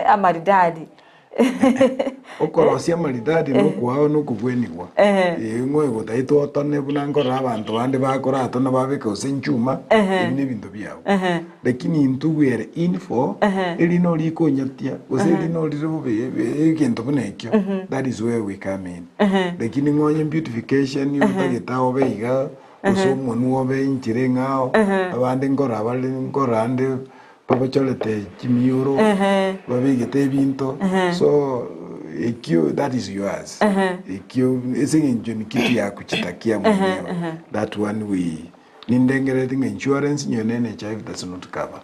amaridadi okorosia maridadi no kwao no kubwenigwa ngwe gotaito tone bunangora abantu bande bakora atona babeka osenchuma ibine bintu byao lakini ntugwere info elino likonyatia oselino lirobe egento bunekyo that is where we come in lakini ngonye beautification yotagetaho beiga osomonu obe inchire ngao abande ngora bali ngorande babacholete chimioro babigete binto so ekyo that is yours ekyo esengenjo ni kitu ya kuchitakia mwenyewe that one we nindengerete insurance nyonene child does not cover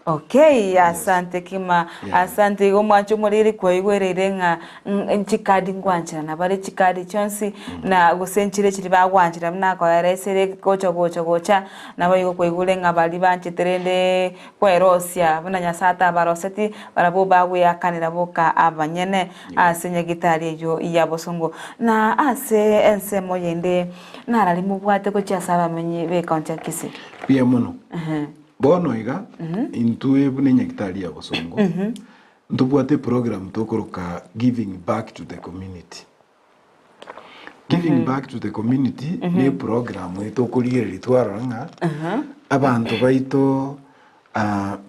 Okay, asante kima asante gomwacho muriri kwa igwerere nga chikadi ngwanchira na bari chikadi chonsi na gusenchire chiri bagwanchira mnako resere gocha na bayigo kwa igure nga bali banchiterende kwa erosia buna nyasata baroseti barabo bawe yakanira boka abanyene asenye gitari yo iya Bosongo na ase ense moyende narali mubwate ko cyasaba menye be county Kisii pia mono bono iga intue bunenya gitari ya Bosongo ntubwate program tokoroka giving back to the community giving back to the community ni program etokurire litwaranga abantu baito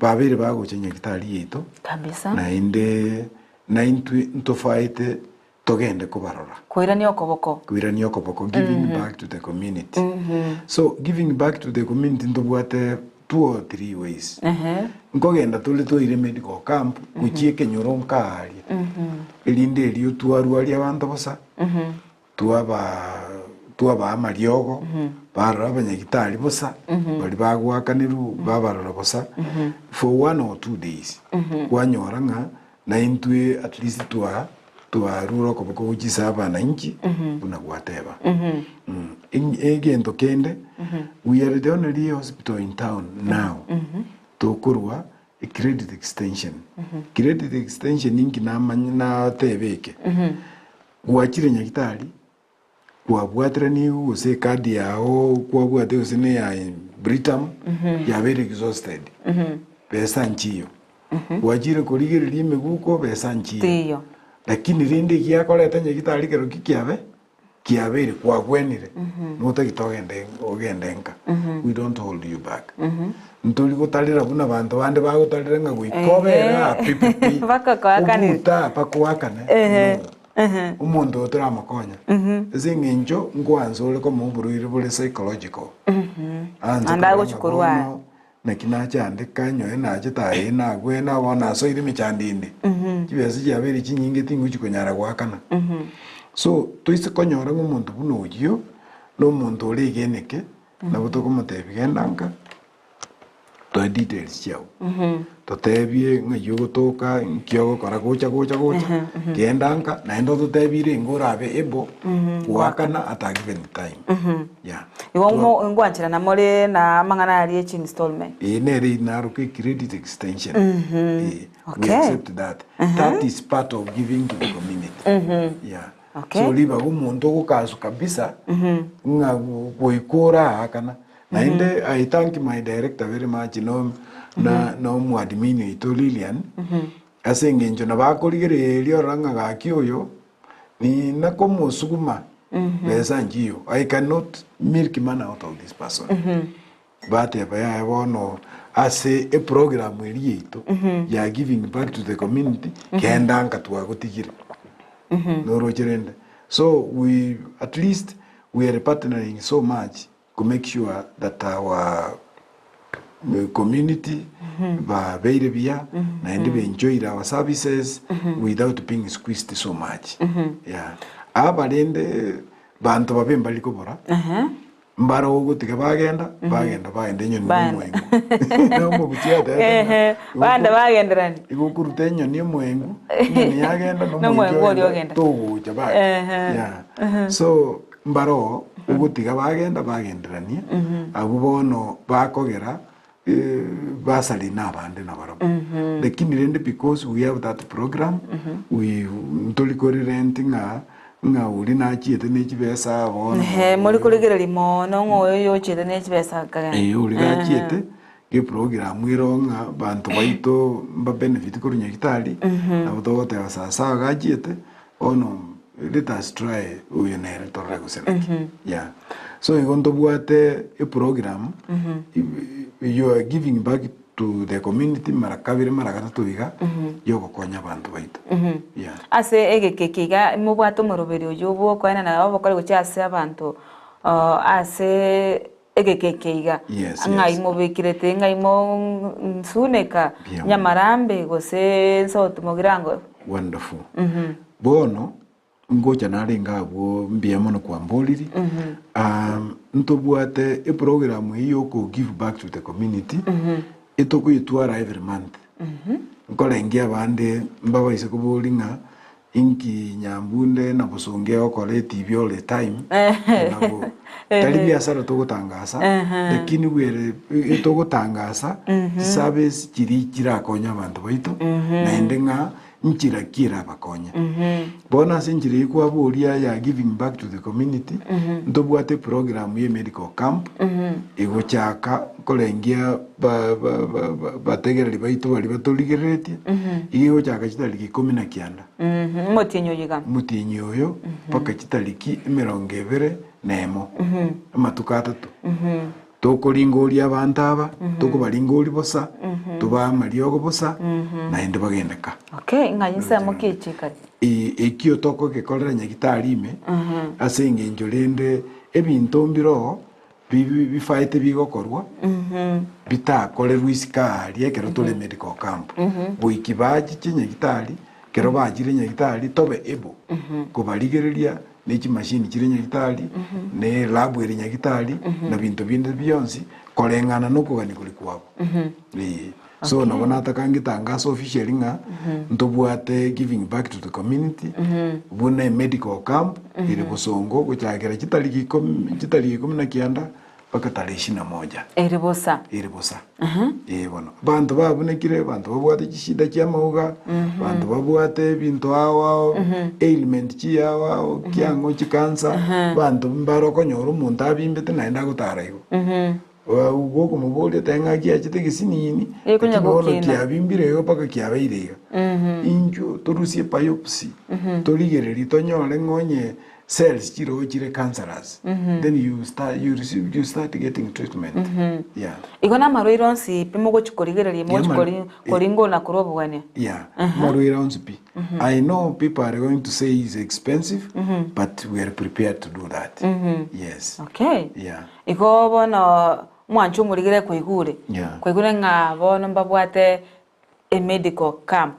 babere bagochenya gitari yeto kabisa na intue ntofaite togende kubarora kwirania okoboko giving back to the community so giving back to the community ntubwate 2 or 3 ways nkogenda tuli toire medical camp kuchieke nyoronkaali elinde elio tuarwali abantu bosa tuaba amariogo barora abanyagitari bosa bali bagwakaniru babarora bosa for 1 or 2 days kwanyora nga na intue at least twarura koboko uchisaba na inchi buna gwateba egento kende we are the only hospital in town now to KORWA a credit extension credit extension ingi na tebeke gwachire nyagitari gwabwatira ni use kadi yao gwabwate use ne ya Britam ya very exhausted pesa nchiyo gwachire kurigereria meguko pesa nchiyo lakini rindi giakoreta nyagitari kero kiabere kwagwenire nuta gitogende ogendenga we don't hold you back ntuli gutalira buna bantu bande bagutalira nga gwikobera pipipi bakakwakanira uta pakwakane umuntu otamakonya zinginjo ngwanzole ko muburuire bule psychological anda gochikorwa na kinacha andika nyoe naje tae na gwe na bona so iri michandinde kibese cyabere kinyinge tingu kikonyara gwakana so tuise konyora umuntu bunoyo no muntu oligeneke na butoko mutebigendanga to details chao totebie ngayo gotoka nkyo kora gocha kendanga na endo totebire ngorabe ebo wakana at given time yeah iwo ngwanchira na mole na mangana ali each installment nere naruke credit extension we accept that that is part of giving to the community yeah so liba umuntu gukazu kabisa nga goikora hakana na inde I thank my director very much no mu admin ito Lilian asengenjo na bakorigere lyo ranga gakioyo ni nakomo suguma pesa njiyo I cannot milk man out of this person but if I want as a program ito ya giving back to the community kendanga tuagotigire no rogerende so we at least we are partnering so much to make sure that our community ba very bia na we enjoy our services without being squeezed so much yeah abalende bantu babemba likobora mbaro gutika bagenda nyoni mwengu no mubuchiyata banda bagenderani igukurute nyoni mwengu nyoni yagenda no mwengu oli ogenda to chaba yeah so mbaro ugutika bagenderani abo bono bakogera basali na bande na baro lakini rende because we have that program we ntoli renting nga uri na chiete ne chibesa bono muri kuligera limo no ngoyo chiete ne chibesa kaga uri ga chiete ke program ironga bantu baito ba benefit ko nyagitari na botote basasa ga chiete ono let us try uyenere to regusena yeah so igondo buate a program you are giving back to the community marakabire marakatatu biga yoko konya bantu baito yeah ase egekekiga mubwato moroberio yobo kwana na abo kali gucha ase abantu ase egekekiga ngai mubikirete ngai mo nsuneka nyamarambe gose soto mogirango wonderful bono ngocha narenga abo mbia mono kwa mboliri ntobwate e program iyo ko give back to the community itoko itwara every month nkolengia bande mbaba ise kubulinga inki nyambunde na busonge okole TV all the time nabo tali biashara togotangasa lakini were itogotangasa service kira konya bantu baito na endenga nchira kira bakonya bona sinjiri kwa boria ya giving back to the community ndobwate program ye medical camp igochaka kolengia bategera libaito bali batoligeretie igochaka chitaliki 19 mutinyoyo paka chitaliki 20 nemo amatukata tu tokolingoria abantu aba tokubalingoli bosa tubamaliogo bosa na ende bagendeka okay nganyisa mukichika ekio toko gekolera nyagitarime ase ngenjolende ebintu mbiro bifaite bigokorwa bitakolerwa isikari ekero tole medical camp boikibaji chinyagitari kero bajire nyagitari tobe ebo kubaligereria neki machine kire nyagitari ne lab ere nyagitari na bintu binde byonsi kolengana no kugani kuli kwabo So nabona atakangitangaza officially nga ntobwate giving back to the community bune medical camp iri Bosongo guchagera kitariki 19 paka tarehe 21 iri bosa bono bantu babonekire bantu babwate kishida kya mauga bantu babwate bintu awa ailment kiawa kyango chikansa bantu mbaro konyoro muntu abimbete naenda gutaraigo ugo kumubole tenga kia chite kisinini ekonyagokina kiabimbire yo paka kiabeirega injo torusie biopsy torigereri tonyole ngonye cells chire cancerous then you start getting treatment igona maroironsi pimo gochikorigererie koringo na kurobwane maroironsi pi I know people are going to say it's expensive but we are prepared to do that yes iko bono mwancho murigire koigure nga bono mbabwate a medical camp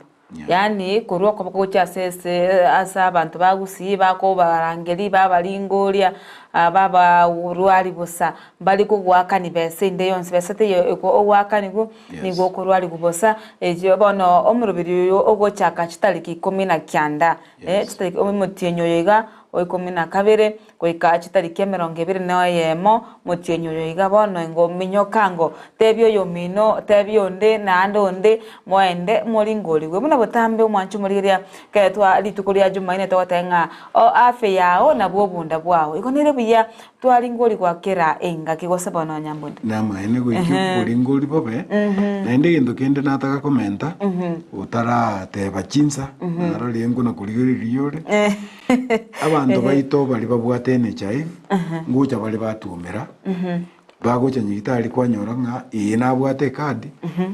yani kurwa kwa kucha sese asa abantu bagusii bako barangeri babalingoria baba urwari busa bali kugwaka ni bese nde yonse besete eko owaka nigo kurwari kubosa ejo bono omurubiri yo ogochaka chitariki 19 chitariki omutienyo yega oikomina kabere koika chitariki 20 mutienyo yega bono ngo minyokango tebyo yomino tebyo nde na ndonde moende molingoli we buna botambe omwanchu muriria kaetwa litukuria jumaine totenga o afe yao na bwobunda bwao ikonere buya twalingoli kwakera enga kigose bono nyambundi nama ene goikingoli bobe na ende gendo kende nataka komenta utara teba chinsa arali engo na kuligori riyore abantu baito bali babwate NHIF ngocha bali batumira bagocha nyitali kwanyora nga ina bwate kadi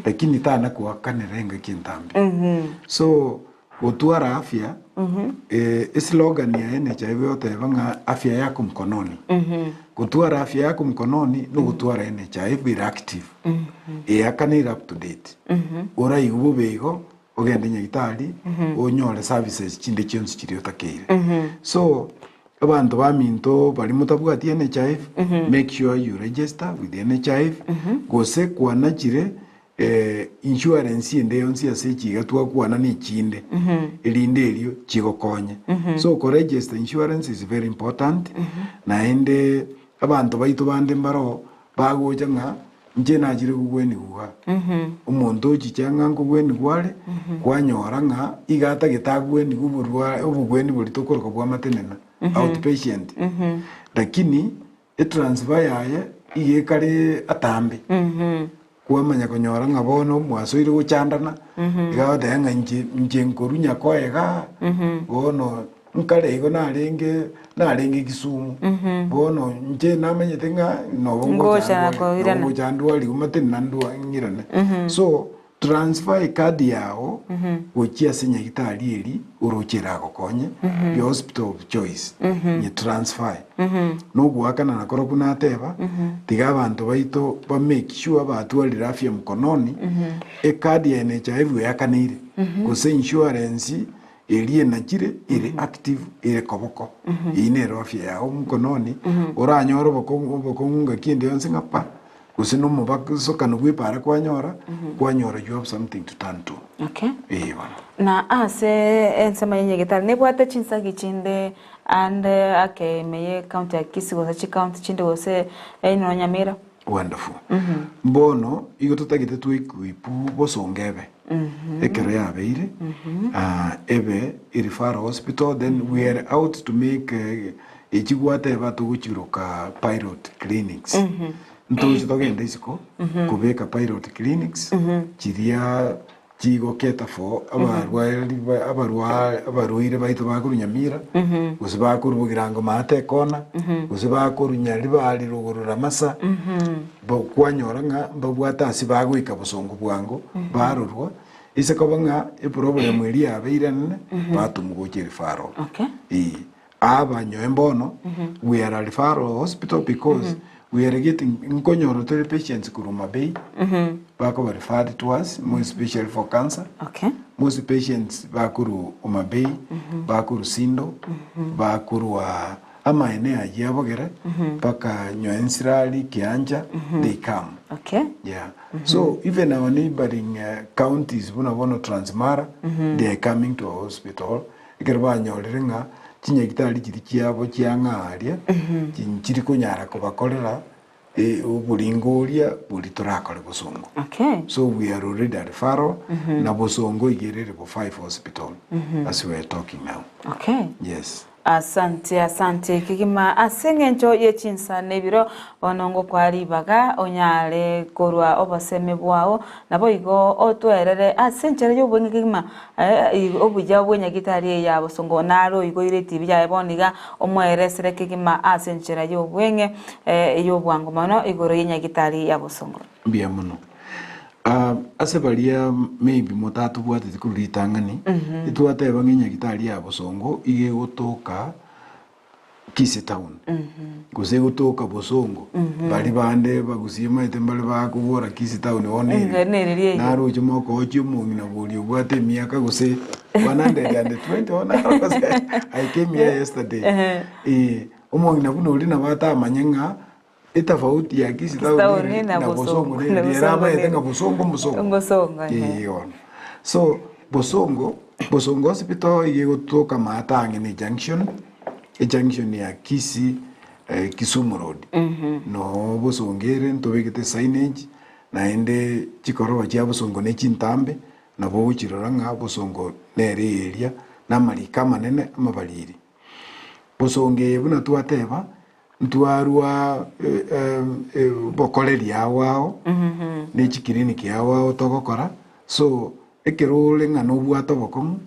lakini tana kuakanera enga kintambi so utwara afya slogan ya NHIF yote nga afya yako mkononi kutwara afya yako mkononi no kutwara NHIF be active akanira up to date ora igubego ogende nyitali onyore services chinde chionsi chiri otakeire so abantu baminto bali mutabwati NHIF make sure you register with the NHIF gose kwanachire insurance ende yonsi asechi gatwa kwana ni chinde elinde elio chigokonye so ko register insurance is very important na ende abantu baito bande mbaro bagoja nga nje najire kugweni guha umuntu chichanga kugweni gwale kwanyora nga igata gitagweni guburwa obugweni buli tokoroka bwa matenena outpatient lakini transfer yaye igekare atambe kwamanya konyora nga bono mwasoire guchandana igawata nga nje nkorunya koega bono nkale igo narenge Kisumu bono nje namenyete nga nobongo chandwali umatena ndwa ngirane so transfer card yao gochia senya gitari eri urochera gokonye the hospital of choice ni transfer no gwakana na koroku na teba tiga abantu baito ba make sure batwalira afya mkononi card ya NHIF yakanire gose insurance elie nachire ire active ire koboko ine afya yao mkononi oranyoro bokonga kinde yonse ngapa kusino mubaka no gwipara kwanyora you have something to turn to na ase ensema yenyegetari nebwate chinsa gichinde and meye county ya Kisii gosa county chinde gose eno Nyamira wonderful mbono igo tutagite tuikuipu bosongebe ekere yabeire ebe irifara hospital then we are out to make echigwate batuguchiruka pilot clinics ntoje togenda isiko kubeka pilot clinics chiria chigo keta for abarwaire baito bakuru Nyamira gose bakuru bugirango mate kona gose bakuru nyari bali rugurura masa kwanyora nga babwata sibagwika Bosongo bwango barurwa ise kobanga problem eri abeirane batumugoche referral abanyo embono we are a referral hospital because we are getting nkonyoro to patients kuruma bay bako referred to us more especially for cancer most patients bakuru umabay bakuru Sindo bakuru ama ene ajabogere paka nyoensirali kianja they come. Okay. Yeah. So even our neighboring counties bono Transmara they are coming to our hospital. Ikerba nyolerenga chinyagitali chirikiabo chiangaria chinchiri kunyara kubakorera uburingoria buri turakore Bosongo. Okay. So we are already at referral na Bosongo igerere for 5 hospital as we are talking now. Okay. Yes. Asante kigima asengencho yechinsa nebiro onongo kwaribaga onyale korwa obaseme bwao nabo igo otwerere asenchere yobwenye kigima obuja bwenya gitari ya Bosongo naro igo ireti bya eboniga omweresere kigima asenchere yobwenye yobwango mano igoro yenya gitari ya Bosongo mbia muno asebalia maybe mutatu bwate tikuritangani itwate bangenya gitari ya Bosongo ige gutoka Kisii town Gusii gutoka Bosongo bali bande bagusii maite mbale bakubora Kisii town one naro chimoko ochi mungi na buli bwate miaka Gusii 120 ona I came here yesterday umungi na buno uri na bata manyenga itafauti ya Kisii town na Bosongo ndiraba etenga Bosongo so Bosongo hospital yego toka matangi ni junction ya Kisii Kisumu road no Bosongere ntobegete signage na ende chikoro cha Bosongo ne chintambe na bo chiroranga Bosongo nere area na marika manene amabaliri Bosonge buna twateba ntwarwa bokoleri awao ne chikiriniki awao togokora so ekerole ngano bwato bokomu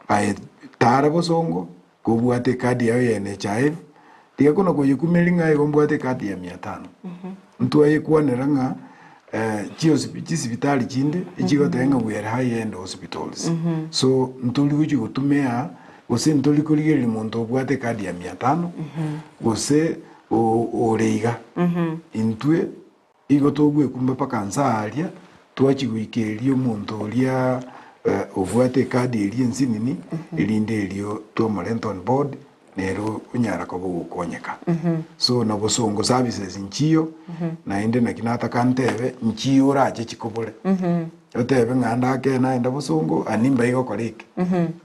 aye tara Bosongo kubwate kadi yawe ya NHIF tiga kuna kuyikumelinga igombwate kadi ya 500 ntwaye kuaneranga hospitali chinde ichigotenga we are high end hospitals so ntuli uchi gutumea gose ntuli kuligeri muntu bwate kadi ya 500 gose oreiga intwe igotogwe kumba pakansa aria twachiguikeria omuntu oria obwate kadi eri ensinini erinde erio twamorent on board nero unyara ko gukonyeka so na Bosongo services nchiyo na inde na kinata kantebe nchiyo raje chikobole otebe nganda ke na enda Bosongo animba igo korike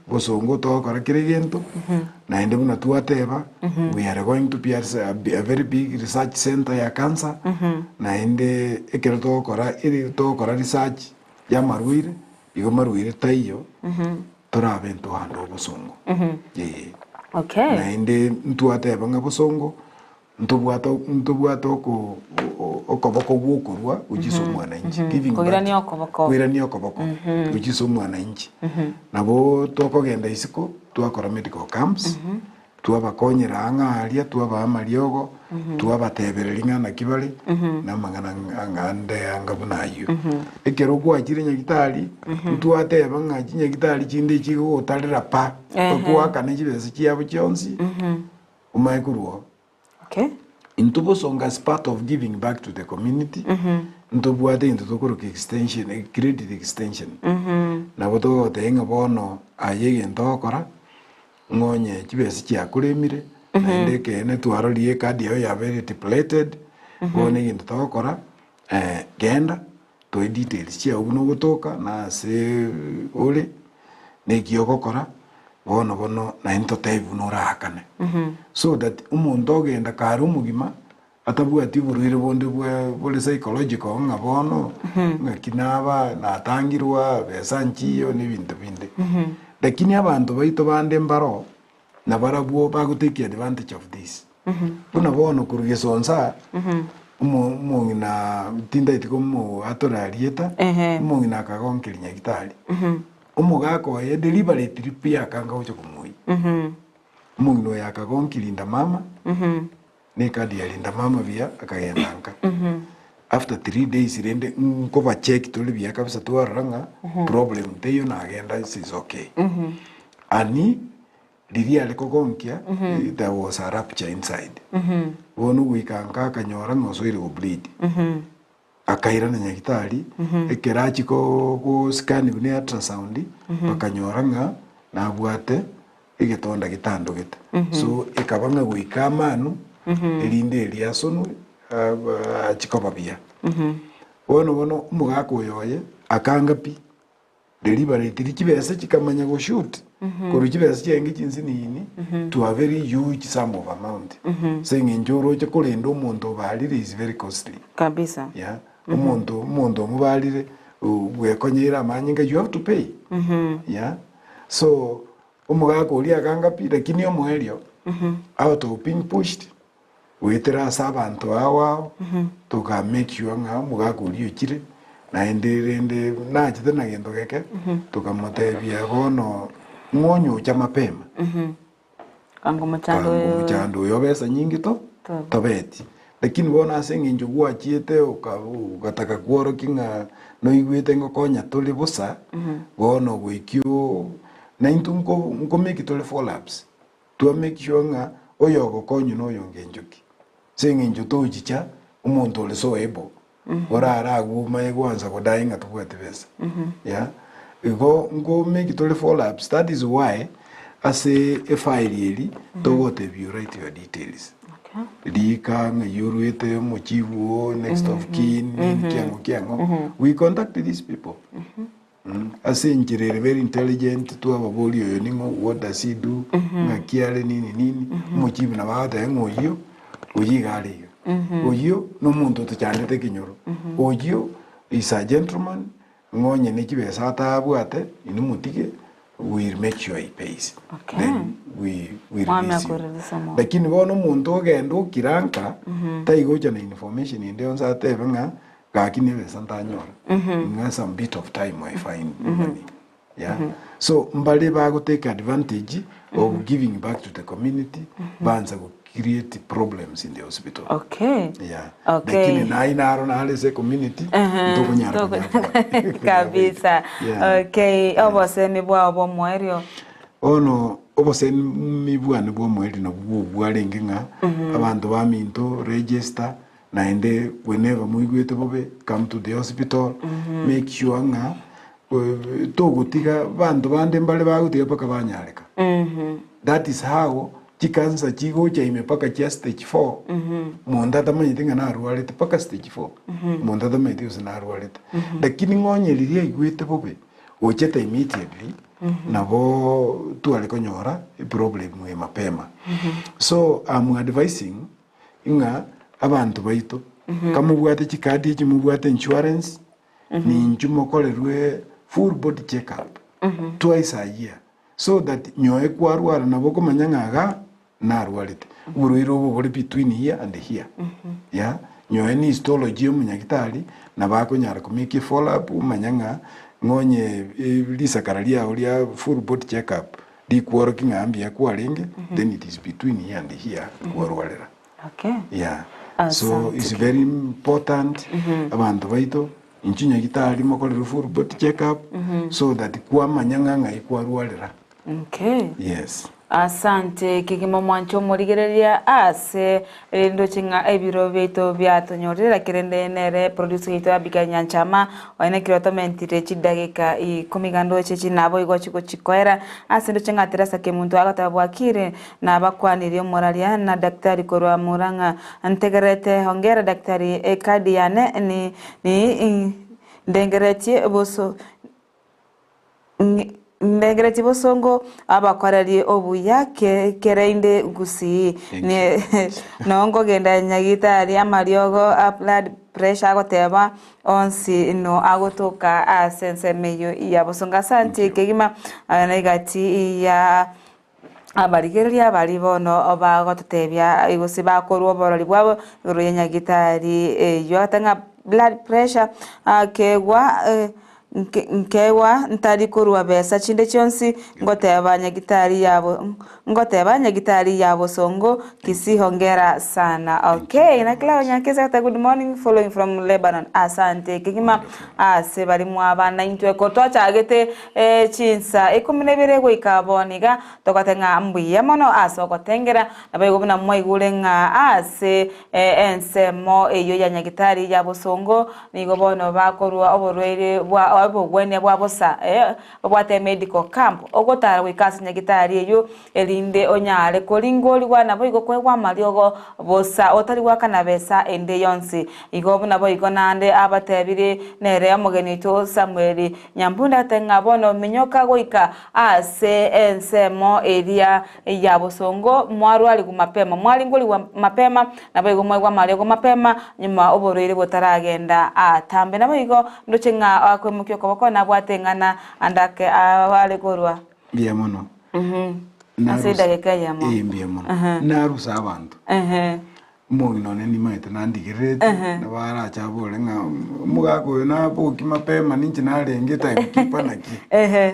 Bosongo to kora kirigento na inde buna tuateba we are going to be a very big research center ya cancer na inde ekero to kora research ya marwire igo marwire tayo torabento hando Bosongo okay na inde ntuateba nga Bosongo ntubwato ko okoboko gukurwa ujiso mwananchi giving kwirani okoboko ujiso mwananchi nabo tokogenda isiko twakora medical camps twabakonyera angaria twabamariogo twabatebereringa na kibali na mangana ngande angabunayo ekero gwachire nyagitari twateba ngachi nyagitari chinde chigo otarira pa kwaka nejibese chiabo chionsi umaikuruo okay into Bosongo as part of giving back to the community into bwate into tokoro extension credit extension na boto tenga bono ayege ndokora ngonye chibese chia kuremire na ndeke ne twarorie kadi ya very depleted bone into tokora genda to details chia uno gutoka na se ole ne kiogokora bono na into taibu no rahakane so that umuntu ogenda karu mugima atabwati burwire bonde bwa psychological ngabono ngakinaba natangirwa besanchiyo n'ibintu binde lakini abantu baito bande mbaro na barabuo bagutake advantage of this buna bono kurugesonsa umuntu na tinda itikomo atorarieta umuntu nakagonkirinya gitari umugako ya delivery trip ya kanga ucho kumui umuntu yakagonkirinda mama ne kadi ya linda mama via akayendanka after 3 days rende nkoba check tuli bia kabisa tuaranga problem teyo na agenda is okay ani liria lekogonkia there was a rupture inside wonu wikanga kanyora ngosoire go bleed akaira na nyagitari ekerachi ko scan ne ultrasound bakanyoranga na bwate igetonda gitando gete so ikabanga guikamanu elinde eliasonu chikoba bia bono umugako yoye akanga pi deliberate likibese chikamanya go shoot koru kibese cyenge kinsi nini to a very huge sum of amount saying njoro cyo kurenda umuntu balire is very costly kabisa yeah umuntu mubalire wekonyera amanyinga you have to pay yeah so umugako uli akanga pi lakini omwelio out of being pushed wetera sabantu awa to make sure nga umugako uli ukire na ende na chite na gendo geke tukamotebia bono ngonyo cha mapema kango mchando yo besa nyingi tobeti lakini bona asengi njugwa chiete ukataka kuoro kinga no igwete ngokonya tole busa bono gwikyo na nko make tole follow-ups to make sure nga oyo gokonyo no yongenjuki sengi njuto chicha umuntu ole so ebo ora guma egwanza kodainga tubwete besa yeah go make it all follow-ups. That is why I say a file really to what you write your details. Dikang yuruete mochivu next of kin kiango. We contacted these people. I say njire very intelligent to have a bolio yoningo. What does he do? Ngakiale nini mochivu na wada ngoyo uyigali. Oyo no muntu tuchandete kinyoro. Oyo is a gentleman. Ngonye nikibesa atabwate inimutike we'll make sure he pays. Then we release you. Lakini bono muntu ogendo kiranka taigoja na information inde onza atebenga gakini besa ntanyora. Nga some bit of time I find money. Yeah. So mbale bago take advantage of giving back to the community banza go create problems in the hospital. Okay. Yeah. Okay. Lakini na inaro na halese community ndoko nyara kabisa. Okay. Obose mibwa obo mwerio. Ono obose mibwa ne bwo mweri no bwalenge nga abantu baminto register na ende whenever muigwete bobe come to the hospital make sure nga togutiga bantu bande mbale bagutiga paka banyareka. That is how chikansa chigo cha imepaka cha stage 4 monda tamanyite nga narwalete paka stage 4 monda tamanyite usinarwalete lakini ngonye liria igwete bobe ocheta immediately nabo tuale konyora problem we mapema so I'm advising inga abantu baito kamubwate chikadi chimubwate insurance ni njumokolerwe full body check up twice a year so that nyoe kwarwara nabo komanyangaga narwalite uruiro buri between here and here yeah nyoe ni histology umunyagitari nabako nyara kumiki follow up umanyanga ngonye lisakaralia ulia full body check up di working ambia kwalinge then it is between here and here kwarwalera okay yeah so it's very important abantu baito inchinya gitari mokolero full body check up so that kwa manyanga ngai kwarwalera okay yes asante kigimo mwancho murigereria ase ndo chinga ebiro beto byatonyorera kirende nere producer ito Abigael Nyanchama oine kiroto mentire chidagika 10 gando chechi nabo igochiko chikoera ase ndo chinga terasa ke muntu agatabwakire na bakwanirio moralia na daktari KORWA Muranga antegerete hongera daktari ekadi yane ni ndengeretie boso Negreti bosongo abakwarari obuya kereinde Gusii ne nongo genda nyagitari amariogo blood pressure agoteba onsi no agotoka asense meyo ya bosonga santi kegima negati ya abarigeria bari bono abagotebya igosi bakorwa borori bwabo ruyenyagitari yo tanga blood pressure kegwa nkewa ntari KORWA besa chinde chonsi ngoteba nyagitari yabo songo Kisii hongera sana. Okay, na kila nyakeza ta good morning following from Lebanon. Asante kigima ase bari mwabana intwe kotocha agete chinsa 12 go ikaboniga tokatenga mbuya mono aso kotengera nabayo buna mwaigule nga ase ensemo eyo ya nyagitari yabo songo nigo bono bakorwa oborwere bwa obogwene bwabosa obwate medical camp ogotara wikasi nyagitari eyo elinde onyare kolingoli wana boigo kwegwa mariogo bosa otari wakana besa ende yonsi igo nabo igo nande abatebire nere omogeni to Samuel Nyambunda tengabono minyoka goika ase ensemo eria ya Bosongo mwaru ali kumapema mwalingoli wa mapema nabo igo mwegwa mariogo mapema nyuma oborere botaragenda atambe nabo igo ndochenga akwemukyo koboko nabwatengana andake awale korwa bia mono asida gekaya mo bia mono narusa abantu Mugino ni maite nandigirete nabara chabole nga mugako na boki mapema ninchi narengeta kipa naki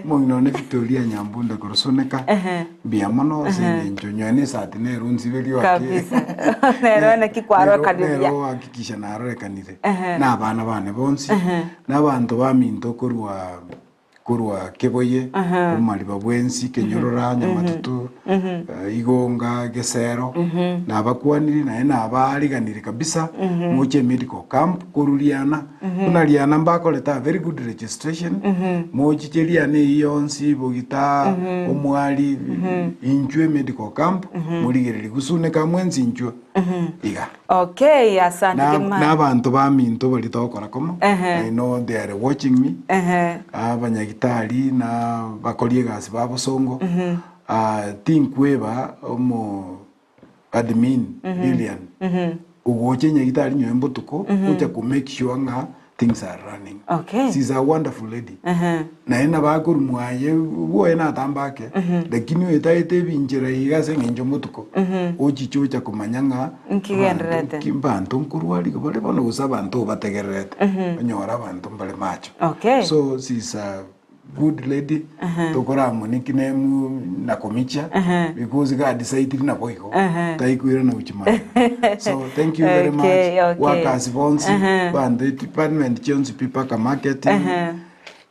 mugino ne Victoria Nyambunda korosoneka bia mono sinjo nyane sati ne runzi beli wake kabisa nero na kikwaro kadibia nero hakikisha narekanire na abana bane bonsi nabantu baminto kurwa keboye umali babwensi kenyorora nyamatutu igonga gesero na bakwaniri na abariganire kabisa muche medical camp kuruliana kunaliana mbakoleta very good registration mochi cheliane yonsi bogita omwali injwe medical camp muligereri gusuneka mwenzi injwe iga okay asante na abantu baminto bali tokora komo I know they are watching me abanyagitari na bakolie gasi ba Bosongo tinkweba omo admin Lilian ugoche nyagitari nyembotuko ucha ku make sure nga things are running. Okay. She's a wonderful lady. Na ena bakuru mwaye wo ena tambake lakini wetaite binjira igase ngenjo mutuko ochichocha kumanyanga nkigenderete kimbantu nkurwali kobale bono gusabantu bategerete banyora abantu mbale macho. Okay. So she's a good lady tokora monikine mu na komicha because God decided na boyko taikwira na uchimana. So thank you very much. Okay. Workers bonsi and the department chonzi pipa ka marketing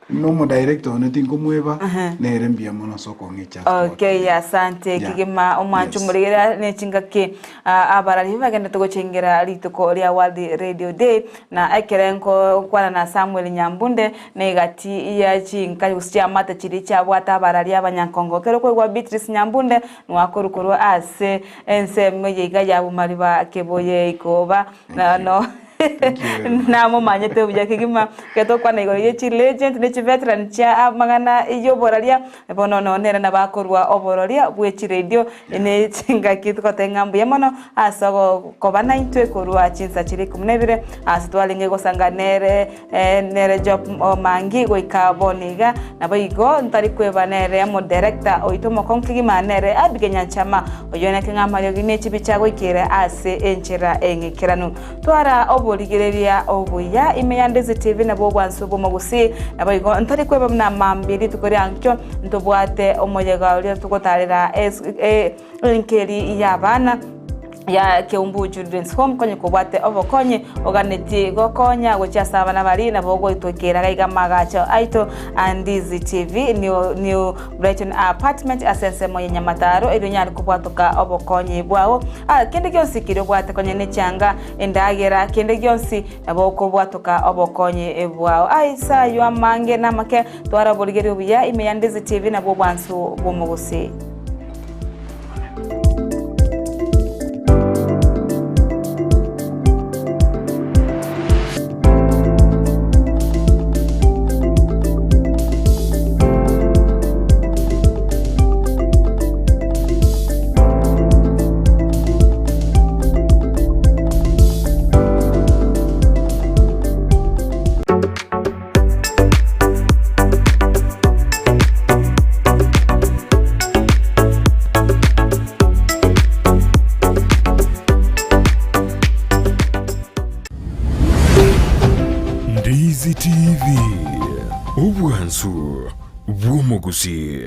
no mo director onetin komweba nerembia mono soko ngicha. Okay, asante kigima omwanchu murigera nechingake abarali bagenda togochengera lituko lya World Radio Day na akerenko kwana na Samuel Nyambunde negati ya chinka usya mata chiri cha bwata barali abanyankongo kero kwa Beatrice Nyambunde nwakorukuru ase enseme yiga ya bumaliba keboye ikoba no namo manyete uja kigima keto kwa nego yechi legend ne veteran cha magana iyo boralia bono no nera na bakorwa oborolia bwechi radio ene chinga kitu kotengambu yamono asogo kobana intwe korwa chinsa chiri kumnebire asitwalinge gosanga nere job mangi goikaboniga na bayigo ntari kweba nere mo director oitomo konkigima nere Abigael Nyanchama oyone kingama yo ginechi bichago ikire ase enchera engekiranu twara boligereria obuya imeyandeze TV na bogwanso bomo Gusii abayigo ntari kweba na mambiri tukori ankyo ntobwate omoyega uri tukotarira linkeri yabana ya Keumbu Children's Home konye kubwate obokonye oganeti gokonya gocha sabana bali na bogo itokera gaiga magacho aito Ndizi TV new Brighton apartment asense moye Nyamataro ero nyari kubwatoka obokonye bwao kende gyonsi kiro bwate konye nechanga endagera kende gyonsi naboko bwatoka obokonye bwao aisa yo amange na make twara boligeri obuya imeyandeze TV na bobwansu bomugusi. Ndizi TV, obwansu bw'omu Gusii.